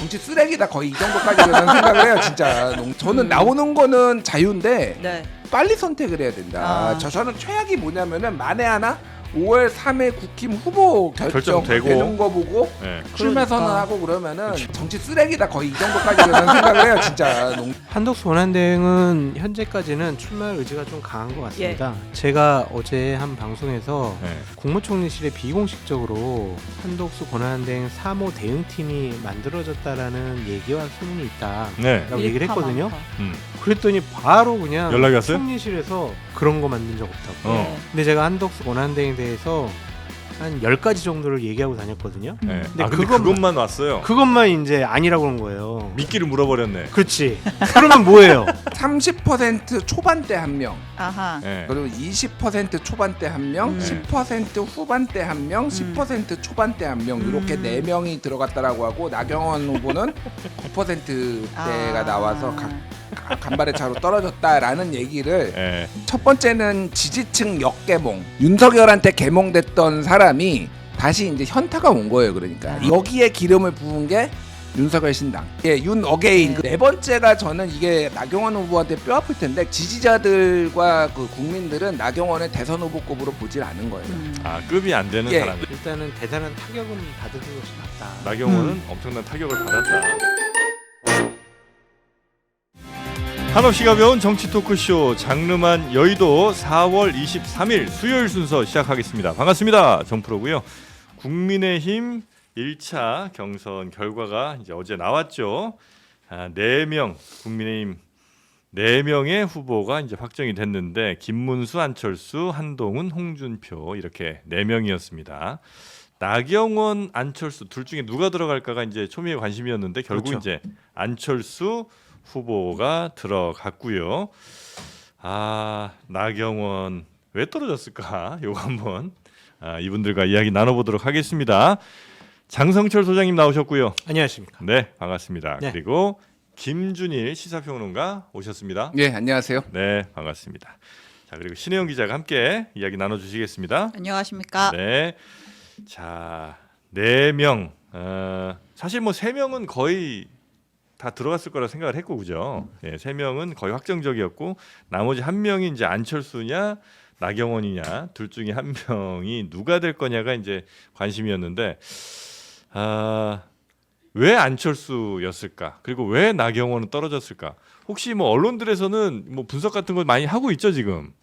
정치 쓰레기다 거의 이 정도까지 저는 생각을 해요 진짜. 저는 나오는 거는 자유인데 네. 빨리 선택을 해야 된다. 아. 저는 최악이 뭐냐면은 만에 하나 5월 3일 국힘 후보 결정되고. 결정되는 거 보고 네. 출마 그러니까. 선언하고 그러면은 정치 쓰레기다 거의 이 정도까지 저는 생각을 해요 진짜. 한덕수 권한대행은 현재까지는 출마 의지가 좀 강한 것 같습니다. 제가 어제 한 방송에서 네. 국무총리실에 비공식적으로 한덕수 권한대행 3호 대응팀이 만들어졌다라는 얘기와 소문이 있다라고 네. 얘기를 했거든요. 음. 그랬더니 바로 그냥 연락이 왔어요? 총리실에서 그런 거 만든 적 없다고. 어. 근데 제가 한덕수 권한대행에 대해서 한 10가지 정도를 얘기하고 다녔거든요. 네. 근데 아, 근데 그것만 왔어요. 그것만 이제 아니라고 그런 거예요. 미끼를 물어버렸네. 그렇지. 그러면 뭐예요? 30% 초반대 한 명, 아하. 네. 그리고 20% 초반대 한 명, 10% 후반대 한 명, 10% 초반대 한 명 이렇게 4명이 들어갔다라고 하고 나경원 후보는 9%대가 나와서 간발의 차로 떨어졌다라는 얘기를 네. 첫 번째는 지지층 역개몽. 윤석열한테 개몽됐던 사람이 다시 이제 현타가 온 거예요. 그러니까 여기에 기름을 부은 게 윤석열 신당. 예, 윤 어게인. 네 번째가 저는 이게 나경원 후보한테 뼈 아플 텐데 지지자들과 그 국민들은 나경원의 대선 후보급으로 보질 않은 거예요. 아, 급이 안 되는 예. 사람. 일단은 대단한 타격은 받은 것이 맞다. 나경원은 엄청난 타격을 받았다. 한없이 가벼운 정치 토크쇼 장르만 여의도 4월 23일 수요일 순서 시작하겠습니다. 반갑습니다. 정프로고요. 국민의힘 1차 경선 결과가 이제 어제 나왔죠. 4명 국민의힘 4명의 후보가 이제 확정이 됐는데 김문수, 안철수, 한동훈, 홍준표 이렇게 4명이었습니다. 나경원, 안철수 둘 중에 누가 들어갈까가 이제 초미의 관심이었는데 결국 그렇죠. 이제 안철수 후보가 들어갔고요. 아, 나경원 왜 떨어졌을까? 요거 한번 이분들과 이야기 나눠보도록 하겠습니다. 장성철 소장님 나오셨고요. 안녕하십니까. 네, 반갑습니다. 네. 그리고 김준일 시사평론가 오셨습니다. 예, 안녕하세요. 네, 반갑습니다. 자, 그리고 신혜영 기자가 함께 이야기 나눠주시겠습니다. 안녕하십니까. 네, 자, 4명. 사실 뭐 3명은 거의 다 들어갔을 거라 생각을 했고, 그죠? 네, 3명은 거의 확정적이었고 나머지 1명이 이제 안철수냐 나경원이냐 둘 중에 1명이 누가 될 거냐가 이제 관심이었는데. 왜 안철수였을까? 그리고 왜 나경원은 떨어졌을까? 혹시 뭐 언론들에서는 뭐 분석 같은 걸 많이 하고 있죠 지금?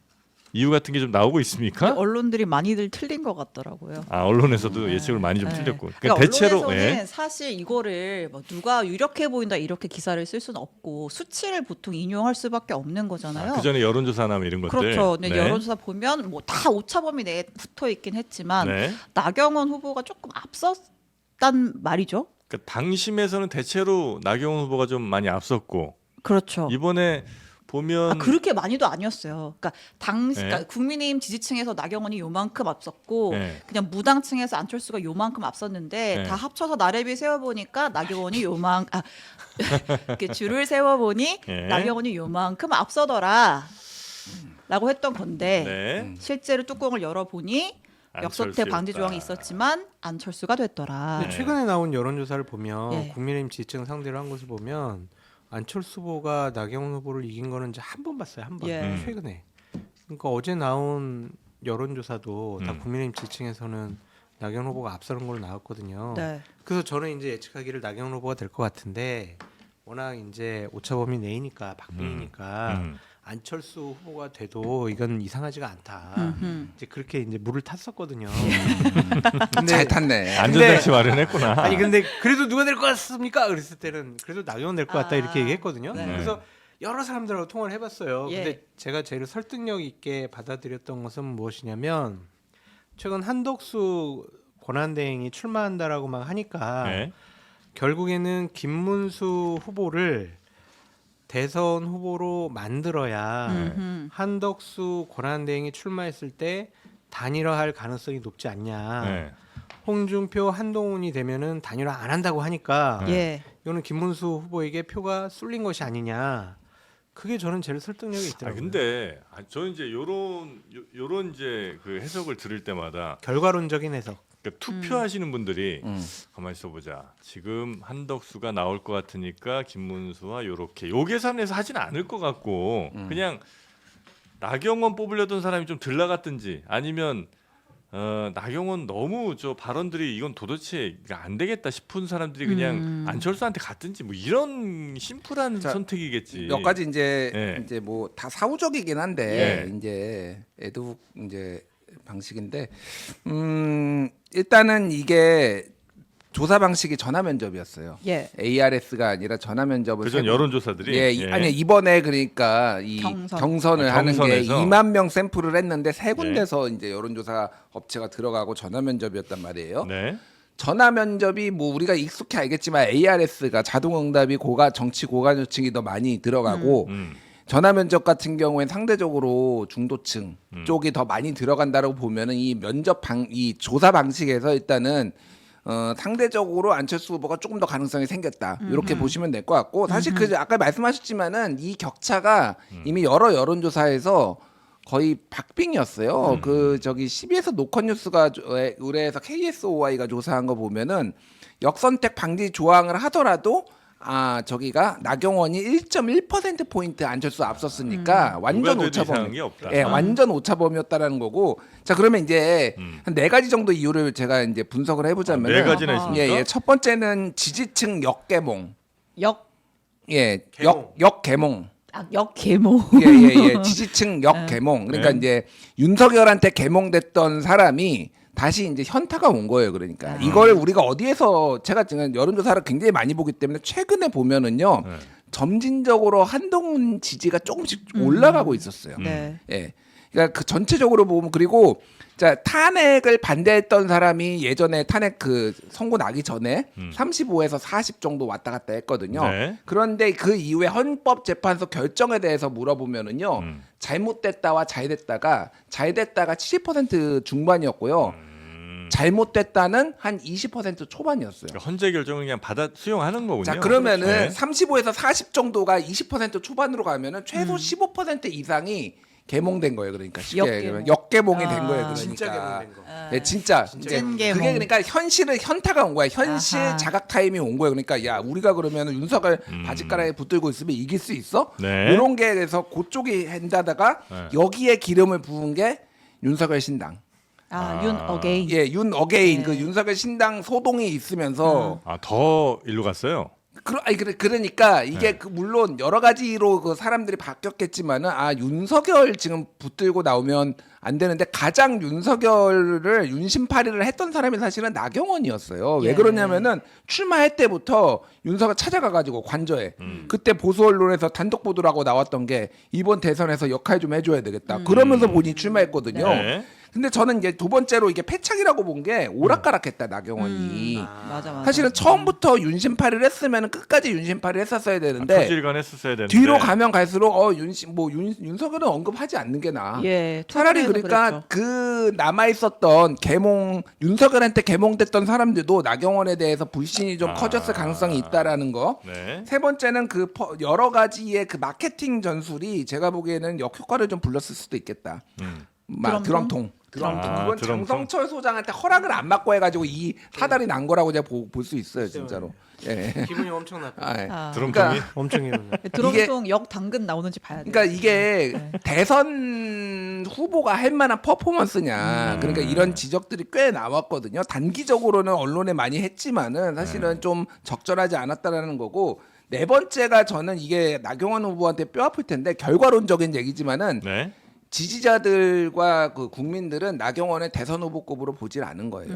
이유 같은 게 좀 나오고 있습니까? 언론들이 많이들 틀린 것 같더라고요. 아, 언론에서도 예측을 많이 좀 네. 틀렸고. 그러니까 대체로 언론에서는 사실 이거를 뭐 누가 유력해 보인다 이렇게 기사를 쓸 수는 없고 수치를 보통 인용할 수밖에 없는 거잖아요. 그 전에 여론조사나 뭐 이런 것들. 그렇죠. 근데 네. 여론조사 보면 뭐 다 오차범위 내에 붙어 있긴 했지만 네. 나경원 후보가 조금 앞섰단 말이죠. 그러니까 당심에서는 대체로 나경원 후보가 좀 많이 앞섰고 그렇죠. 이번에 보면 그렇게 많이도 아니었어요. 그러니까 네. 그러니까 국민의힘 지지층에서 나경원이 요만큼 앞섰고 네. 그냥 무당층에서 안철수가 요만큼 앞섰는데 네. 다 합쳐서 나래비 세워보니까 나경원이 이렇게 줄을 세워보니 네. 나경원이 요만큼 앞서더라 라고 했던 건데 네. 실제로 뚜껑을 열어보니 역선택 방지 조항이 있었지만 안철수가 됐더라. 근데 최근에 나온 여론조사를 보면 예. 국민의힘 지지층 상대로 한 것을 보면 안철수 후보가 나경원 후보를 이긴 거는 이제 한 번 봤어요. 한 번. 예. 최근에. 그러니까 어제 나온 여론조사도 다 음. 국민의힘 지지층에서는 나경원 후보가 앞서는 걸로 나왔거든요. 네. 그래서 저는 이제 예측하기를 나경원 후보가 될 것 같은데 워낙 이제 오차범위 내이니까 박빙이니까 안철수 후보가 돼도 이건 이상하지가 않다. 음흠. 이제 그렇게 이제 물을 탔었거든요. 잘 탔네. 안전장치 마련했구나. 아니 근데 그래도 누가 될 것 같습니까? 그랬을 때는 그래도 나경원 될 것 같다 이렇게 얘기했거든요. 네. 그래서 여러 사람들하고 통화를 해봤어요. 예. 근데 제가 제일 설득력 있게 받아들였던 것은 무엇이냐면 최근 한덕수 권한대행이 출마한다라고 막 하니까 네. 결국에는 김문수 후보를 대선 후보로 만들어야 음흠. 한덕수 권한대행이 출마했을 때 단일화할 가능성이 높지 않냐. 네. 홍준표, 한동훈이 되면은 단일화 안 한다고 하니까 예. 이거는 김문수 후보에게 표가 쏠린 것이 아니냐. 그게 저는 제일 설득력이 있더라고요. 근데 저는 이제 요런 이제 그 해석을 들을 때마다 결과론적인 해석. 그러니까 투표하시는 분들이 가만히 있어보자. 지금 한덕수가 나올 것 같으니까 김문수와 요렇게 요 계산해서 하진 않을 것 같고 그냥 나경원 뽑으려던 사람이 좀 덜 나갔든지 아니면 나경원 너무 저 발언들이 이건 도대체 안 되겠다 싶은 사람들이 그냥 안철수한테 갔든지 뭐 이런 심플한 자, 선택이겠지. 몇 가지 이제 예. 이제 뭐 다 사후적이긴 한데 이제 애드훅 이제 방식인데 일단은 이게 조사 방식이 전화 면접이었어요. 예. ARS가 아니라 전화 면접을 그전 여론조사들이 아니 이번에 그러니까 이 경선. 경선을 하는 게 경선에서? 2만 명 샘플을 했는데 세 군데서 이제 여론조사 업체가 들어가고 전화 면접이었단 말이에요. 네. 전화 면접이 뭐 우리가 익숙해 알겠지만 ARS가 자동응답이 정치 고관여층이 더 많이 들어가고 전화 면접 같은 경우엔 상대적으로 중도층 쪽이 더 많이 들어간다고 보면은 이 이 조사 방식에서 일단은 상대적으로 안철수 후보가 조금 더 가능성이 생겼다. 이렇게 보시면 될 것 같고 사실 그 아까 말씀하셨지만은 이 격차가 이미 여러 여론조사에서 거의 박빙이었어요. 그 저기 CBS 노컷뉴스가 의뢰해서 KSOI가 조사한 거 보면은 역선택 방지 조항을 하더라도 저기가 나경원이 1.1% 포인트 안철수 앞섰으니까 완전 누가 돼도 오차범위. 이상한 게 없다. 예, 완전 오차범위였다라는 거고. 자, 그러면 이제 한 네 가지 정도 이유를 제가 이제 분석을 해보자면 네 가지나 있습니까? 예, 첫 번째는 지지층 역개몽. 예, 개몽. 역개몽. 역계모. 예. 지지층 역개몽. 그러니까 네. 이제 윤석열한테 개몽됐던 사람이 다시 이제 현타가 온 거예요. 그러니까 이걸 우리가 어디에서 제가 지금 여론조사를 굉장히 많이 보기 때문에 최근에 보면은요 점진적으로 한동훈 지지가 조금씩 올라가고 있었어요. 네. 예, 그러니까 그 전체적으로 보면 그리고 자 탄핵을 반대했던 사람이 예전에 탄핵 그 선고 나기 전에 35에서 40 정도 왔다 갔다 했거든요. 네. 그런데 그 이후에 헌법재판소 결정에 대해서 물어보면은요 잘못됐다와 잘됐다가 70% 중반이었고요. 잘못됐다는 한 20% 초반이었어요. 그러니까 헌재 결정을 그냥 받아 수용하는 거군요. 자 그러면은 네. 35에서 40 정도가 20% 초반으로 가면은 최소 15% 이상이 개몽된 거예요. 그러니까 쉽게 역개몽. 얘기하면 역개몽이 된 거예요. 그러니까 진짜 개몽된 거. 네, 진짜 이제 찐개몽. 그게 그러니까 현타가 온 거야. 현실 아하. 자각 타임이 온 거예요. 그러니까 야 우리가 그러면 윤석열 바지가랑에 붙들고 있으면 이길 수 있어? 네. 이런 게 그래서 그쪽이 한다다가 네. 여기에 기름을 부은 게 윤석열 신당. 윤 어게인. 예, 윤 어게인 네. 그 윤석열 신당 소동이 있으면서 더 일로 갔어요. 그러니까 이게 그 물론 여러 가지로 그 사람들이 바뀌었겠지만은 윤석열 지금 붙들고 나오면 안 되는데 가장 윤석열을 윤심파리를 했던 사람이 사실은 나경원이었어요. 왜 예. 그러냐면은 출마할 때부터 윤석열 찾아가가지고 관저에 그때 보수 언론에서 단독 보도를 하고 나왔던 게 이번 대선에서 역할 좀 해줘야 되겠다. 그러면서 본인이 출마했거든요. 네. 근데 저는 이제 두 번째로 이게 패착이라고 본 게 오락가락했다 나경원이. 맞아. 사실은 처음부터 윤심파리를 했으면 끝까지 윤심파리를 했었어야 되는데 토질간 했었어야 되는데 뒤로 가면 갈수록 윤석열은 언급하지 않는 게 나아. 예. 차라리 토론에도 그러니까 그랬죠. 그 남아 있었던 윤석열한테 개몽됐던 사람들도 나경원에 대해서 불신이 좀 커졌을 가능성이 있다라는 거. 네. 세 번째는 여러 가지의 그 마케팅 전술이 제가 보기에는 역효과를 좀 불렀을 수도 있겠다. 드럼통. 그건 드럼통? 장성철 소장한테 허락을 안 받고 해가지고 이 사달이 난 거라고 제가 볼 수 있어요, 진짜로. 예. 기분이 엄청 나빠. 아, 예. 드럼통이 그러니까 엄청 기분 나. 드럼통 역 당근 나오는지 봐야 돼. 그러니까 이게 대선 후보가 할 만한 퍼포먼스냐. 그러니까 이런 지적들이 꽤 나왔거든요. 단기적으로는 언론에 많이 했지만은 사실은 좀 적절하지 않았다라는 거고. 네 번째가 저는 이게 나경원 후보한테 뼈 아플 텐데 결과론적인 얘기지만은 네. 지지자들과 그 국민들은 나경원의 대선 후보급으로 보질 않은 거예요.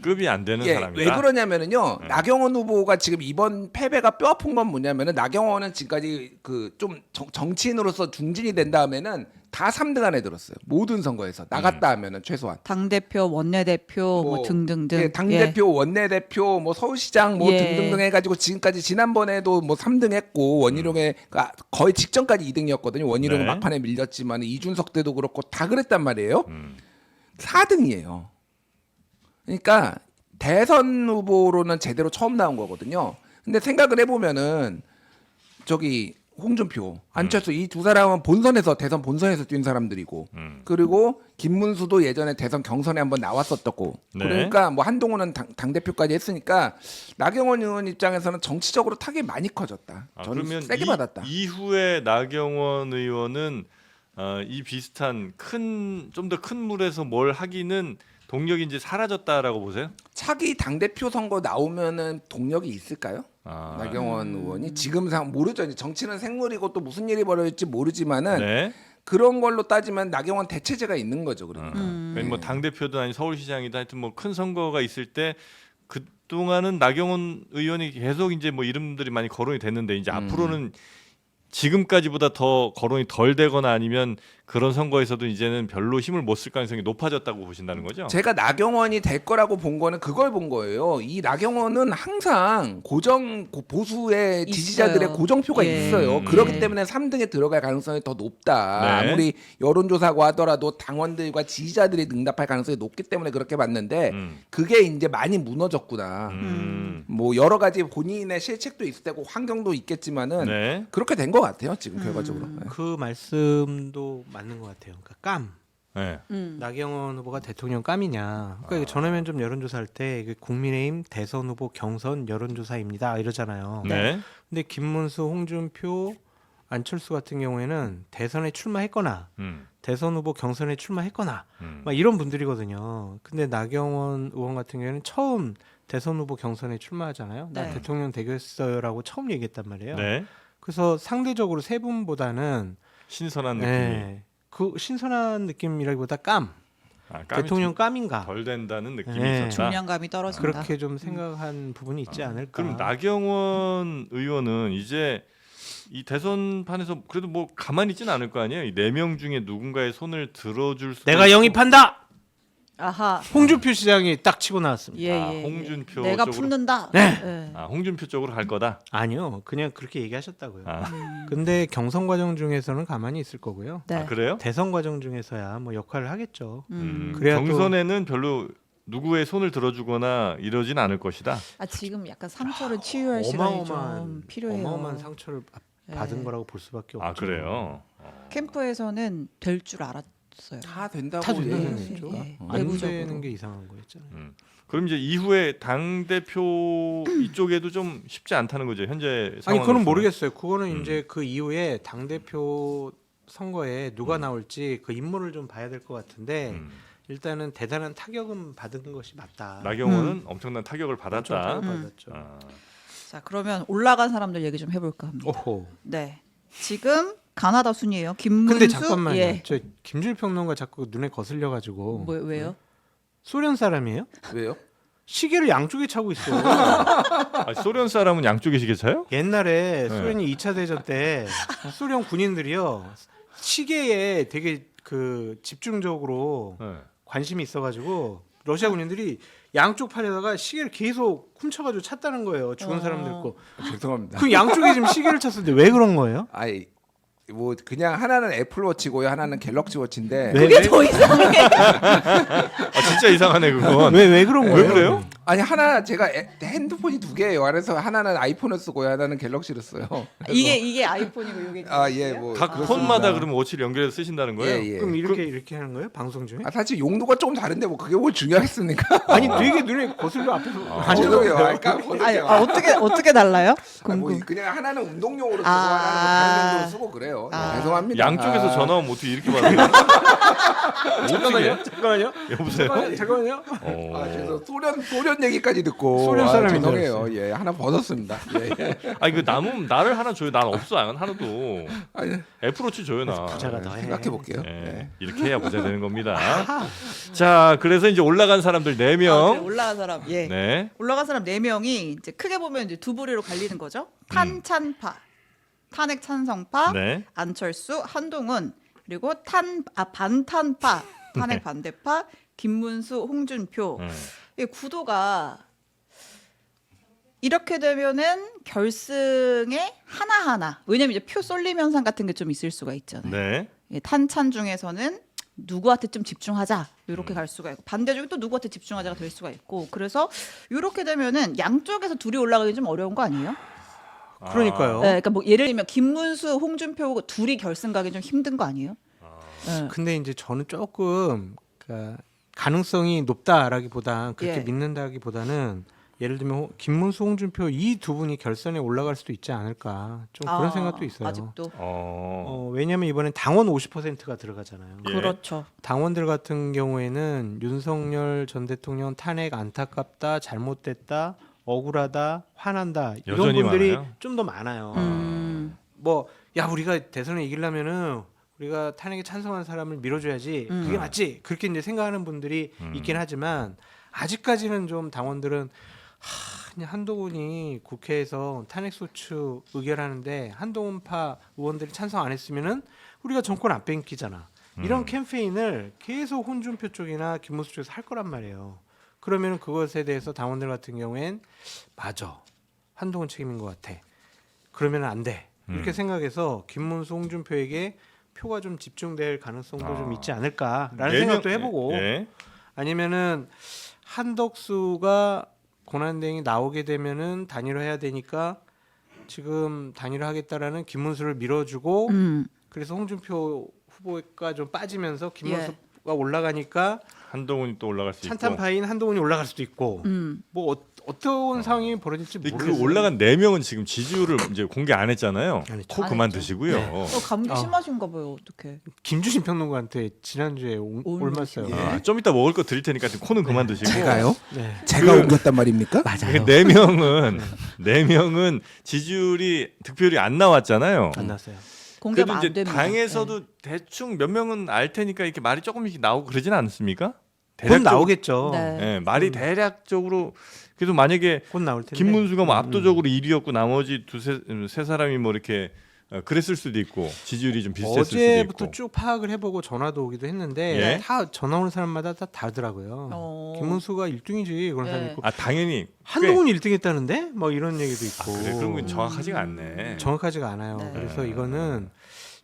급이 안 되는 예, 사람이다. 왜 그러냐면은요. 나경원 후보가 지금 이번 패배가 뼈 아픈 건 뭐냐면은 나경원은 지금까지 그 좀 정치인으로서 중진이 된 다음에는 다 3등 안에 들었어요. 모든 선거에서 나갔다 하면은 최소한. 당 대표, 원내대표 뭐 등등등. 예, 당 대표, 원내대표, 뭐 서울시장 뭐 예. 등등등 해가지고 지금까지 지난번에도 뭐 3등했고 원희룡의 거의 직전까지 2등이었거든요. 원희룡은 네. 막판에 밀렸지만 이준석 때도 그렇고 다 그랬단 말이에요. 4등이에요. 그러니까 대선 후보로는 제대로 처음 나온 거거든요. 근데 생각을 해보면은 저기 홍준표, 안철수 이 두 사람은 대선 본선에서 뛴 사람들이고 그리고 김문수도 예전에 대선 경선에 한번 나왔었고 네. 그러니까 뭐 한동훈은 당 대표까지 했으니까 나경원 의원 입장에서는 정치적으로 타격이 많이 커졌다. 저는 그러면 세게 받았다. 이후에 나경원 의원은 이 비슷한 좀 더 큰 물에서 뭘 하기는 동력이 이제 사라졌다라고 보세요? 차기 당 대표 선거 나오면은 동력이 있을까요? 나경원 의원이 지금 모르죠. 이제 정치는 생물이고 또 무슨 일이 벌어질지 모르지만은 네. 그런 걸로 따지면 나경원 대체제가 있는 거죠. 그러니까. 뭐당 대표든 아니 서울시장이든 하여튼 뭐 큰 선거가 있을 때 그동안은 나경원 의원이 계속 이제 뭐 이름들이 많이 거론이 됐는데 이제 앞으로는 지금까지보다 더 거론이 덜 되거나 아니면 그런 선거에서도 이제는 별로 힘을 못 쓸 가능성이 높아졌다고 보신다는 거죠? 제가 나경원이 될 거라고 본 거는 그걸 본 거예요. 이 나경원은 항상 보수의 있어요. 지지자들의 고정표가 예. 있어요. 그렇기 때문에 3등에 들어갈 가능성이 더 높다. 네. 아무리 여론조사고 하더라도 당원들과 지지자들이 응답할 가능성이 높기 때문에 그렇게 봤는데 그게 이제 많이 무너졌구나. 뭐 여러 가지 본인의 실책도 있을 테고 환경도 있겠지만은 네. 그렇게 된 것 같아요. 지금 결과적으로. 네. 그 말씀도 맞는 것 같아요. 그러니까 네. 나경원 후보가 대통령 깜이냐. 그러니까 전화면접 여론조사할 때 국민의힘 대선 후보 경선 여론조사입니다 이러잖아요. 네. 근데 김문수, 홍준표, 안철수 같은 경우에는 대선에 출마했거나 대선 후보 경선에 출마했거나 막 이런 분들이거든요. 근데 나경원 의원 같은 경우에는 처음 대선 후보 경선에 출마하잖아요. 나 네. 대통령 되겠어요라고 처음 얘기했단 말이에요. 네. 그래서 상대적으로 세 분보다는 신선한 느낌이 그 신선한 느낌이라기보다 깜. 깜이 대통령 좀 깜인가. 덜 된다는 느낌이 네. 있었다. 중량감이 떨어진다. 그렇게 좀 생각한 부분이 있지 않을까. 그럼 나경원 의원은 이제 이 대선판에서 그래도 뭐 가만히 있지는 않을 거 아니에요. 이 4명 중에 누군가의 손을 들어줄 수도 내가 있고. 영입한다. 아하. 홍준표 시장이 딱 치고 나왔습니다. 예. 홍준표 내가 쪽으로. 품는다. 네. 예. 홍준표 쪽으로 갈 거다. 아니요, 그냥 그렇게 얘기하셨다고요. 아, 근데 경선 과정 중에서는 가만히 있을 거고요. 네. 그래요? 대선 과정 중에서야 뭐 역할을 하겠죠. 그래야 또- 경선에는 별로 누구의 손을 들어주거나 이러진 않을 것이다. 지금 약간 상처를 치유할 시간이 좀 어마어마한 필요해요. 어마어마한 상처를 받은 네. 거라고 볼 수밖에 없죠. 그래요? 캠프에서는 될 줄 알았어요. 다 된다고 다 된다는 얘기했죠. 얘기죠. 예. 안 내부적으로. 되는 게 이상한 거였잖아요. 그럼 이제 이후에 당 대표 이쪽에도 좀 쉽지 않다는 거죠. 현재 아니 상황으로서는. 그건 모르겠어요. 그거는 이제 그 이후에 당 대표 선거에 누가 나올지 그 인물을 좀 봐야 될 것 같은데 일단은 대단한 타격은 받은 것이 맞다. 나경원은 엄청난 타격을 받았다. 엄청 타격받았죠. 자, 그러면 올라간 사람들 얘기 좀 해볼까 합니다. 오호. 네. 지금 가나다 순이에요. 김문수. 근데 잠깐만요. 예. 저 김준일 평론가 자꾸 눈에 거슬려 가지고 뭐 왜요? 소련 사람이에요? 왜요? 시계를 양쪽에 차고 있어. 소련 사람은 양쪽에 시계 차요? 옛날에 소련이 2차 대전 때 소련 군인들이요 시계에 되게 그 집중적으로 네. 관심이 있어가지고 러시아 군인들이 양쪽 팔에다가 시계를 계속 훔쳐가지고 찼다는 거예요. 죽은 사람들 거. 죄송합니다. 그 양쪽에 지금 시계를 찼는데 왜 그런 거예요? 아이 뭐 그냥 하나는 애플워치고요, 하나는 갤럭시워치인데 그게 더 이상해. 진짜 이상하네 그건. 왜 그런 거예요? 왜 그래요? 아니 하나 제가 핸드폰이 2개예요. 그래서 하나는 아이폰을 쓰고요, 하나는 갤럭시를 써요. 이게 아이폰이고 이게 뭐 각 그렇습니다. 폰마다 그러면 워치를 연결해서 쓰신다는 거예요? 예. 그럼 이렇게 하는 거예요? 방송 중에? 사실 용도가 조금 다른데 뭐 그게 뭘 중요하겠습니까? 아니 되게 눈에 거슬려 앞에서 죄송해요. 어떻게 달라요? 뭐 그냥 하나는 운동용으로 쓰고 아. 하나는 뭐 다른 용도로 쓰고 그래요. 죄송합니다. 양쪽에서 전화 오면 어떻게 이렇게 받아요? 잠깐만요. 여보세요? 잠깐만요. 그래서 소련 얘기까지 듣고 소련 사람인 줄 죄송해요. 예, 하나 벗었습니다. 예. 아니 그 나를 하나 줘요. 난 없어. 하나도. 아니, 애플워치 줘요 나. 부자가 더 해. 생각해 볼게요. 예, 이렇게 해야 부자 되는 겁니다. 자, 그래서 이제 올라간 사람들 4명. 올라간 사람. 예. 네. 올라간 사람 4명이 이제 크게 보면 이제 두 부류로 갈리는 거죠. 탄찬파, 탄핵 찬성파, 네. 안철수, 한동훈, 그리고 반탄파, 탄핵 반대파, 김문수, 홍준표. 이 구도가 이렇게 되면은 결승에 하나하나. 왜냐면 이제 표 쏠림 현상 같은 게 좀 있을 수가 있잖아요. 네. 예, 탄찬 중에서는 누구한테 좀 집중하자 이렇게 갈 수가 있고 반대쪽에 또 누구한테 집중하자가 될 수가 있고 그래서 이렇게 되면은 양쪽에서 둘이 올라가기 좀 어려운 거 아니에요? 그러니까요. 네, 그러니까 뭐 예를 들면 김문수, 홍준표 둘이 결승 가기 좀 힘든 거 아니에요? 네. 근데 이제 저는 조금 그러니까 가능성이 높다라기보다 그렇게 예. 믿는다기보다는 예를 들면 김문수, 홍준표 이 두 분이 결선에 올라갈 수도 있지 않을까 좀 그런 생각도 있어요. 아직도. 왜냐하면 이번엔 당원 50%가 들어가잖아요. 예. 그렇죠. 당원들 같은 경우에는 윤석열 전 대통령 탄핵 안타깝다, 잘못됐다, 억울하다, 화난다 이런 여전히 분들이 많아요? 좀 더 많아요. 뭐 야 우리가 대선에 이기려면은 우리가 탄핵에 찬성하는 사람을 밀어줘야지 그게 맞지 그렇게 이제 생각하는 분들이 있긴 하지만 아직까지는 좀 당원들은 그냥 한동훈이 국회에서 탄핵소추 의결하는데 한동훈파 의원들이 찬성 안 했으면은 우리가 정권 안 뺏기잖아. 이런 캠페인을 계속 홍준표 쪽이나 김문수 쪽에서 할 거란 말이에요. 그러면은 그것에 대해서 당원들 같은 경우엔 맞아. 한동훈 책임인 것 같아. 그러면 안 돼. 이렇게 생각해서 김문수, 홍준표에게 표가 좀 집중될 가능성도 좀 있지 않을까라는 생각도 해보고 예. 아니면은 한덕수가 권한대행이 나오게 되면은 단일화해야 되니까 지금 단일화하겠다라는 김문수를 밀어주고 그래서 홍준표 후보가 좀 빠지면서 김문수가 올라가니까 한동훈이 또 올라갈 수 있고. 찬탄파인 한동훈이 올라갈 수도 있고 뭐 어떤 상황이 벌어질지 근데 모르겠어요. 그 올라간 4명은 지금 지지율을 이제 공개 안 했잖아요. 안 했죠. 코 안 그만 했죠. 드시고요. 감기 심하신가 봐요. 어떡해. 김주신 평론가한테 지난주에 올맞어요. 좀 이따 먹을 거 드릴 테니까 코는 그만 드시고. 제가요? 네. 제가 그- 옮겼단 말입니까? 맞아요. 4명은 지지율이 득표율이 안 나왔잖아요. 안 났어요. 공개가 그래도 안 이제 됩니다. 당에서도 대충 몇 명은 알 테니까 이렇게 말이 조금씩 나오고 그러진 않습니까? 곧 대략적으로- 나오겠죠. 네. 예, 말이 대략적으로 그래도 만약에 곧 나올 텐데. 김문수가 뭐 압도적으로 1위였고 나머지 세 사람이 뭐 이렇게 그랬을 수도 있고 지지율이 좀 비슷했을 수도 어제부터 있고. 쭉 파악을 해보고 전화도 오기도 했는데 예? 다 전화 오는 사람마다 다 다르더라고요. 김문수가 1등이지 그런 사람이 예. 있고 아 당연히 한동훈이 1등했다는데 뭐 이런 얘기도 있고 그래 그런 건 정확하지가 않네. 정확하지가 않아요. 네. 그래서 이거는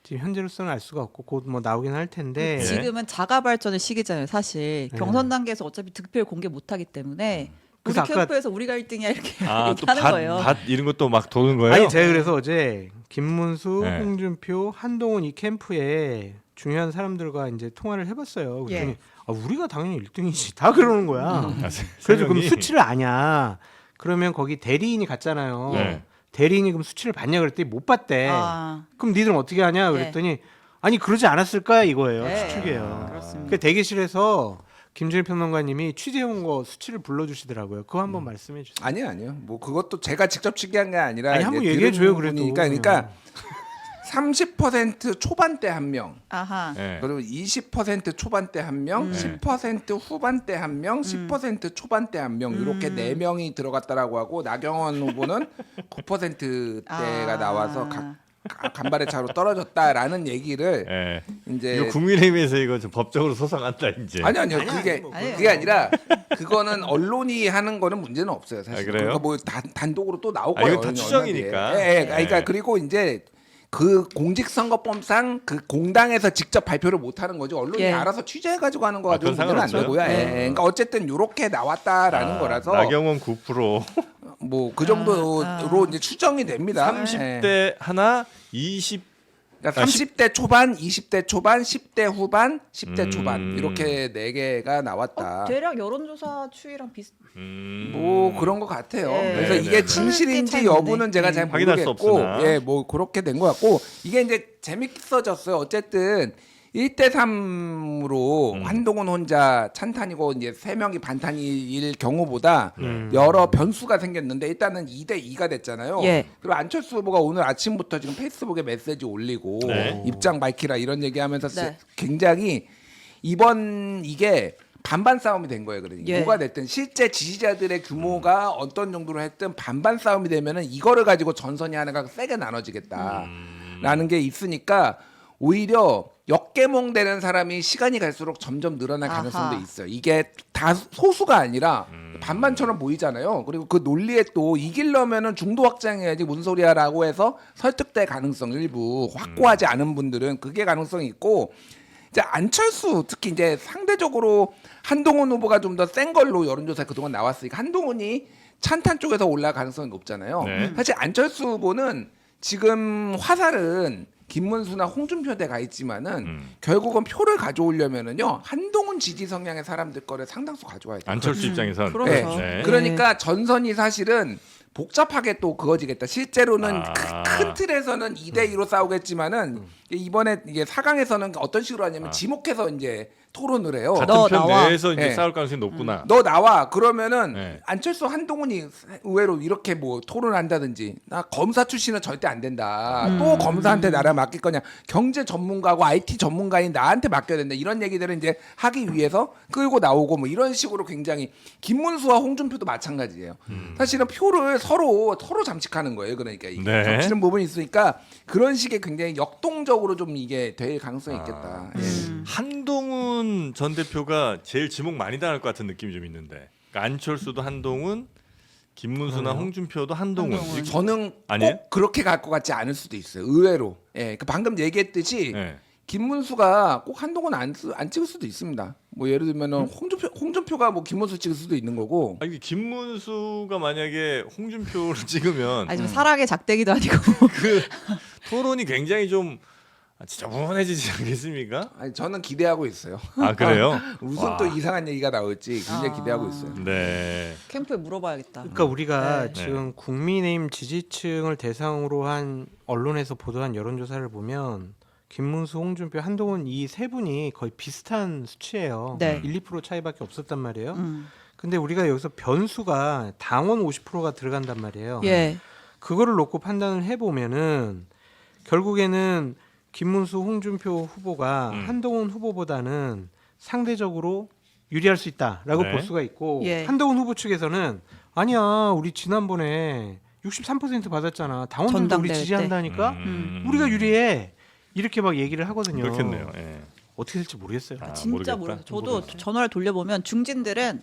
지금 현재로서는 알 수가 없고 곧 뭐 나오긴 할 텐데 예. 지금은 자가 발전의 시기잖아요. 사실 네. 경선 단계에서 어차피 득표를 공개 못하기 때문에 우리 그래서 아까- 캠프에서 우리가 1등이야 이렇게 아또 얘기하는 거예요. 밭 이런 것도 막 도는 거예요? 아니 제가 그래서 어제 김문수, 네. 홍준표, 한동훈 이 캠프에 중요한 사람들과 이제 통화를 해봤어요. 그랬더니 예. 우리가 당연히 1등이지 다 그러는 거야. 아, 그래서 그럼 설명이- 수치를 아냐? 그러면 거기 대리인이 갔잖아요. 네. 대리인이 그럼 수치를 봤냐 그랬더니 못 봤대. 아, 그럼 니들은 어떻게 하냐 그랬더니 아니 그러지 않았을까 이거예요. 네. 추측이에요. 그렇습니다. 그 대기실에서 김준일 평론가님이 취재해온 거 수치를 불러주시더라고요. 그거 한번 말씀해 주세요. 아니요. 뭐 그것도 제가 직접 취재한 게 아니라 아니, 한번 이제 얘기해 줘요, 들은 그래도. 분이니까 그러니까 30% 초반대 한 명, 아하. 네. 그리고 20% 초반대 한 명, 10% 후반대 한 명, 10% 초반대 한 명 이렇게 4명이 들어갔다라고 하고 나경원 후보는 9%대가 나와서 간발의 차로 떨어졌다라는 얘기를 예. 이제 이거 국민의힘에서 이거 좀 법적으로 소송한다 이제. 아니요. 아니에요. 그게 아니라 그거는 언론이 하는 거는 문제는 없어요. 사실. 아, 그래요? 그러니까 뭐 단독으로 또 나올 아, 거예요. 이건 다 추정이니까. 예. 그러니까 예. 그리고 이제 그 공직선거법상 그 공당에서 직접 발표를 못 하는 거죠. 언론이 예. 알아서 취재해가지고 하는 거 가지고 그건 문제는 안 상관없어요? 되고요. 네. 예. 그러니까 어쨌든 이렇게 나왔다라는 거라서 나경원 9%, 뭐 그 정도로 이제 추정이 됩니다. 30대 예. 하나, 20 그러니까 30대 초반, 20대 초반, 10대 후반, 10대 초반 음. 이렇게 4개가 나왔다. 대략 여론조사 추이랑 비슷. 뭐 그런 것 같아요. 예. 그래서 네, 이게 네. 진실인지 차이 여부는 없네. 제가 잘 확인할 수 모르겠고, 없으나. 예, 뭐 그렇게 된 것 같고 이게 이제 재밌어졌어요. 어쨌든 1대3으로 한동훈 혼자 찬탄이고 이제 3명이 반탄일 경우보다 여러 변수가 생겼는데 일단은 2대2가 됐잖아요. 예. 그리고 안철수 후보가 오늘 아침부터 지금 페이스북에 메시지 올리고 네. 입장 밝히라 이런 얘기하면서 네. 굉장히 이번 이게 반반 싸움이 된 거예요. 그러니까 예. 뭐가 됐든 실제 지지자들의 규모가 어떤 정도로 했든 반반 싸움이 되면은 이거를 가지고 전선이 하나가 세게 나눠지겠다라는 게 있으니까 오히려 역개몽되는 사람이 시간이 갈수록 점점 늘어날 아하. 가능성도 있어요. 이게 다 소수가 아니라 반반처럼 보이잖아요. 그리고 그 논리에 또 이기려면은 중도 확장해야지 무슨 소리야라고 해서 설득될 가능성 일부 확고하지 않은 분들은 그게 가능성이 있고 이제 안철수 특히 이제 상대적으로 한동훈 후보가 좀 더 센 걸로 여론조사 그동안 나왔으니까 한동훈이 찬탄 쪽에서 올라갈 가능성이 높잖아요. 네. 사실 안철수 후보는 지금 화살은 김문수나 홍준표 대 가 있지만은 결국은 표를 가져오려면은요 한동훈 지지 성향의 사람들 거를 상당수 가져와야 돼요. 안철수 입장에선 그렇죠. 네. 그러니까 전선이 사실은 복잡하게 또 그어지겠다. 실제로는 아. 큰 틀에서는 2대2로 싸우겠지만은 이번에 이게 4강에서는 어떤 식으로 하냐면 지목해서 이제 토론을 해요. 같은 너 편 나와. 내에서 이제 네. 싸울 가능성이 높구나. 너 나와 그러면은 네. 안철수 한동훈이 의외로 이렇게 뭐 토론한다든지 나 검사 출신은 절대 안 된다. 또 검사한테 나라 맡길 거냐. 경제 전문가고 IT 전문가인 나한테 맡겨야 된다. 이런 얘기들을 이제 하기 위해서 끌고 나오고 뭐 이런 식으로 굉장히 김문수와 홍준표도 마찬가지예요. 사실은 표를 서로 잠식하는 거예요. 그러니까 이게 네. 겹치는 부분이 있으니까 그런 식의 굉장히 역동적으로 좀 이게 될 가능성이 있겠다. 예. 한동훈 전 대표가 제일 지목 많이 당할 것 같은 느낌이 좀 있는데 그러니까 안철수도 한동훈, 김문수나 홍준표도 한동훈. 한동훈. 저는 아니에요? 꼭 그렇게 갈 것 같지 않을 수도 있어요. 의외로. 예, 그 방금 얘기했듯이 네. 김문수가 꼭 한동훈 안 찍을 수도 있습니다. 뭐 예를 들면은 홍준표가 뭐 김문수 찍을 수도 있는 거고. 아니 김문수가 만약에 홍준표를 찍으면 아니 좀 사랑의 작대기도 아니고 그 토론이 굉장히 좀 지저분해지지 않겠습니까? 아니 저는 기대하고 있어요. 아 그래요? 무슨 와. 또 이상한 얘기가 나올지 굉장히 아. 기대하고 있어요. 네. 캠프에 물어봐야겠다. 그러니까 우리가 네. 지금 국민의힘 지지층을 대상으로 한 언론에서 보도한 여론조사를 보면 김문수, 홍준표, 한동훈 이 세 분이 거의 비슷한 수치예요. 네. 1, 2% 차이밖에 없었단 말이에요. 음. 근데 우리가 여기서 변수가 당원 50%가 들어간단 말이에요. 예. 그거를 놓고 판단을 해보면은 결국에는 김문수, 홍준표 후보가 한동훈 후보보다는 상대적으로 유리할 수 있다라고 네. 볼 수가 있고 예. 한동훈 후보 측에서는 아니야 우리 지난번에 63% 받았잖아 당원들도 우리 전당대회 지지한다니까 우리가 유리해 이렇게 막 얘기를 하거든요. 그렇겠네요. 예. 어떻게 될지 모르겠어요. 아, 진짜 모르겠다. 모르겠어요. 저도 전화를 돌려보면 중진들은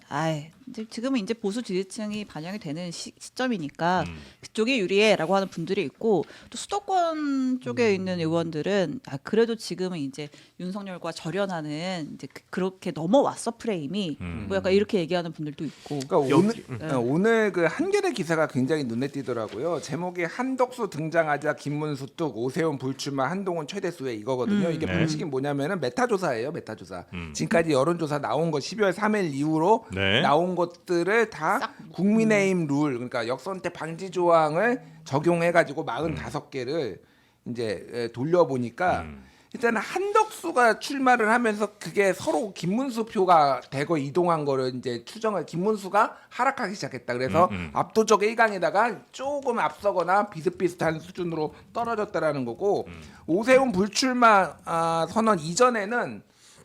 지금은 이제 보수 지지층이 반영이 되는 시점이니까 그쪽이 유리해라고 하는 분들이 있고 또 수도권 쪽에 있는 의원들은 그래도 지금은 이제 윤석열과 절연하는 이제 그렇게 넘어왔어 프레임이 뭐 약간 이렇게 얘기하는 분들도 있고. 그러니까 오늘 그 한겨레 기사가 굉장히 눈에 띄더라고요. 제목이 한덕수 등장하자 김문수 뚝 오세훈 불출마 한동훈 최대 수혜 이거거든요. 이게 네. 방식이 뭐냐면은 메타조사예요. 메타조사. 지금까지 여론조사 나온 거 12월 3일 이후로 네. 나온 것들을 다 국민의힘 룰 그러니까 역선택 방지 조항을 적용해가지고 45개를 이제 돌려보니까 일단은 한덕수가 출마를 하면서 그게 서로 김문수 표가 대거 이동한 거를 이제 추정을 김문수가 하락하기 시작했다. 그래서 압도적 1강에다가 조금 앞서거나 비슷비슷한 수준으로 떨어졌다라는 거고 오세훈 불출마 선언 이전에는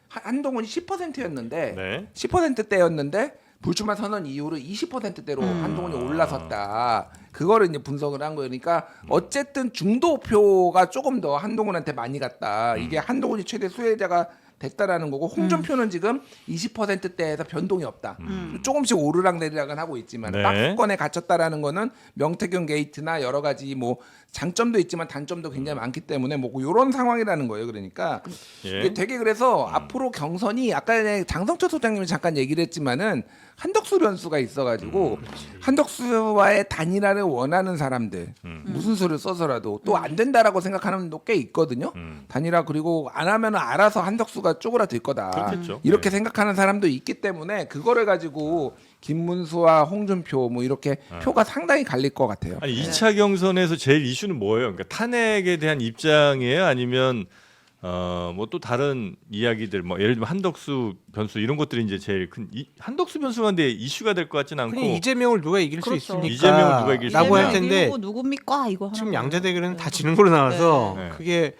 한동훈이 10%였는데 네. 10%대였는데 불출마 선언 이후로 20%대로 한동훈이 올라섰다. 그거를 이제 분석을 한 거니까 어쨌든 중도표가 조금 더 한동훈한테 많이 갔다. 이게 한동훈이 최대 수혜자가 됐다라는 거고 홍준표는 지금 20%대에서 변동이 없다. 조금씩 오르락내리락은 하고 있지만 네. 박스권에 갇혔다라는 거는 명태균 게이트나 여러 가지 뭐 장점도 있지만 단점도 굉장히 많기 때문에 뭐 이런 상황이라는 거예요. 그러니까 예. 이게 되게 그래서 앞으로 경선이 아까 전에 장성철 소장님이 잠깐 얘기를 했지만은 한덕수 변수가 있어가지고 한덕수와의 단일화를 원하는 사람들 무슨 수를 써서라도 또 안 된다라고 생각하는 분도 꽤 있거든요. 단일화 그리고 안 하면 알아서 한덕수가 쪼그라들 거다. 그렇겠죠. 이렇게 네. 생각하는 사람도 있기 때문에 그거를 가지고 김문수와 홍준표 뭐 이렇게 표가 상당히 갈릴 것 같아요. 아니 2차 경선에서 제일 이슈는 뭐예요? 그러니까 탄핵에 대한 입장이에요? 아니면 뭐 또 다른 이야기들 뭐 예를 들면 한덕수 변수 이런 것들이 이제 제일 큰 한덕수 변수가 근데 이슈가 될 것 같진 않고 그냥 이재명을 누가 이길 그렇죠. 수 있습니까? 이재명을 누가 이길 수 라고 할 있냐. 텐데 누굽니까 이거 하는 지금 거예요. 양자 대결은 다 네. 지는 걸로 나와서 네. 그게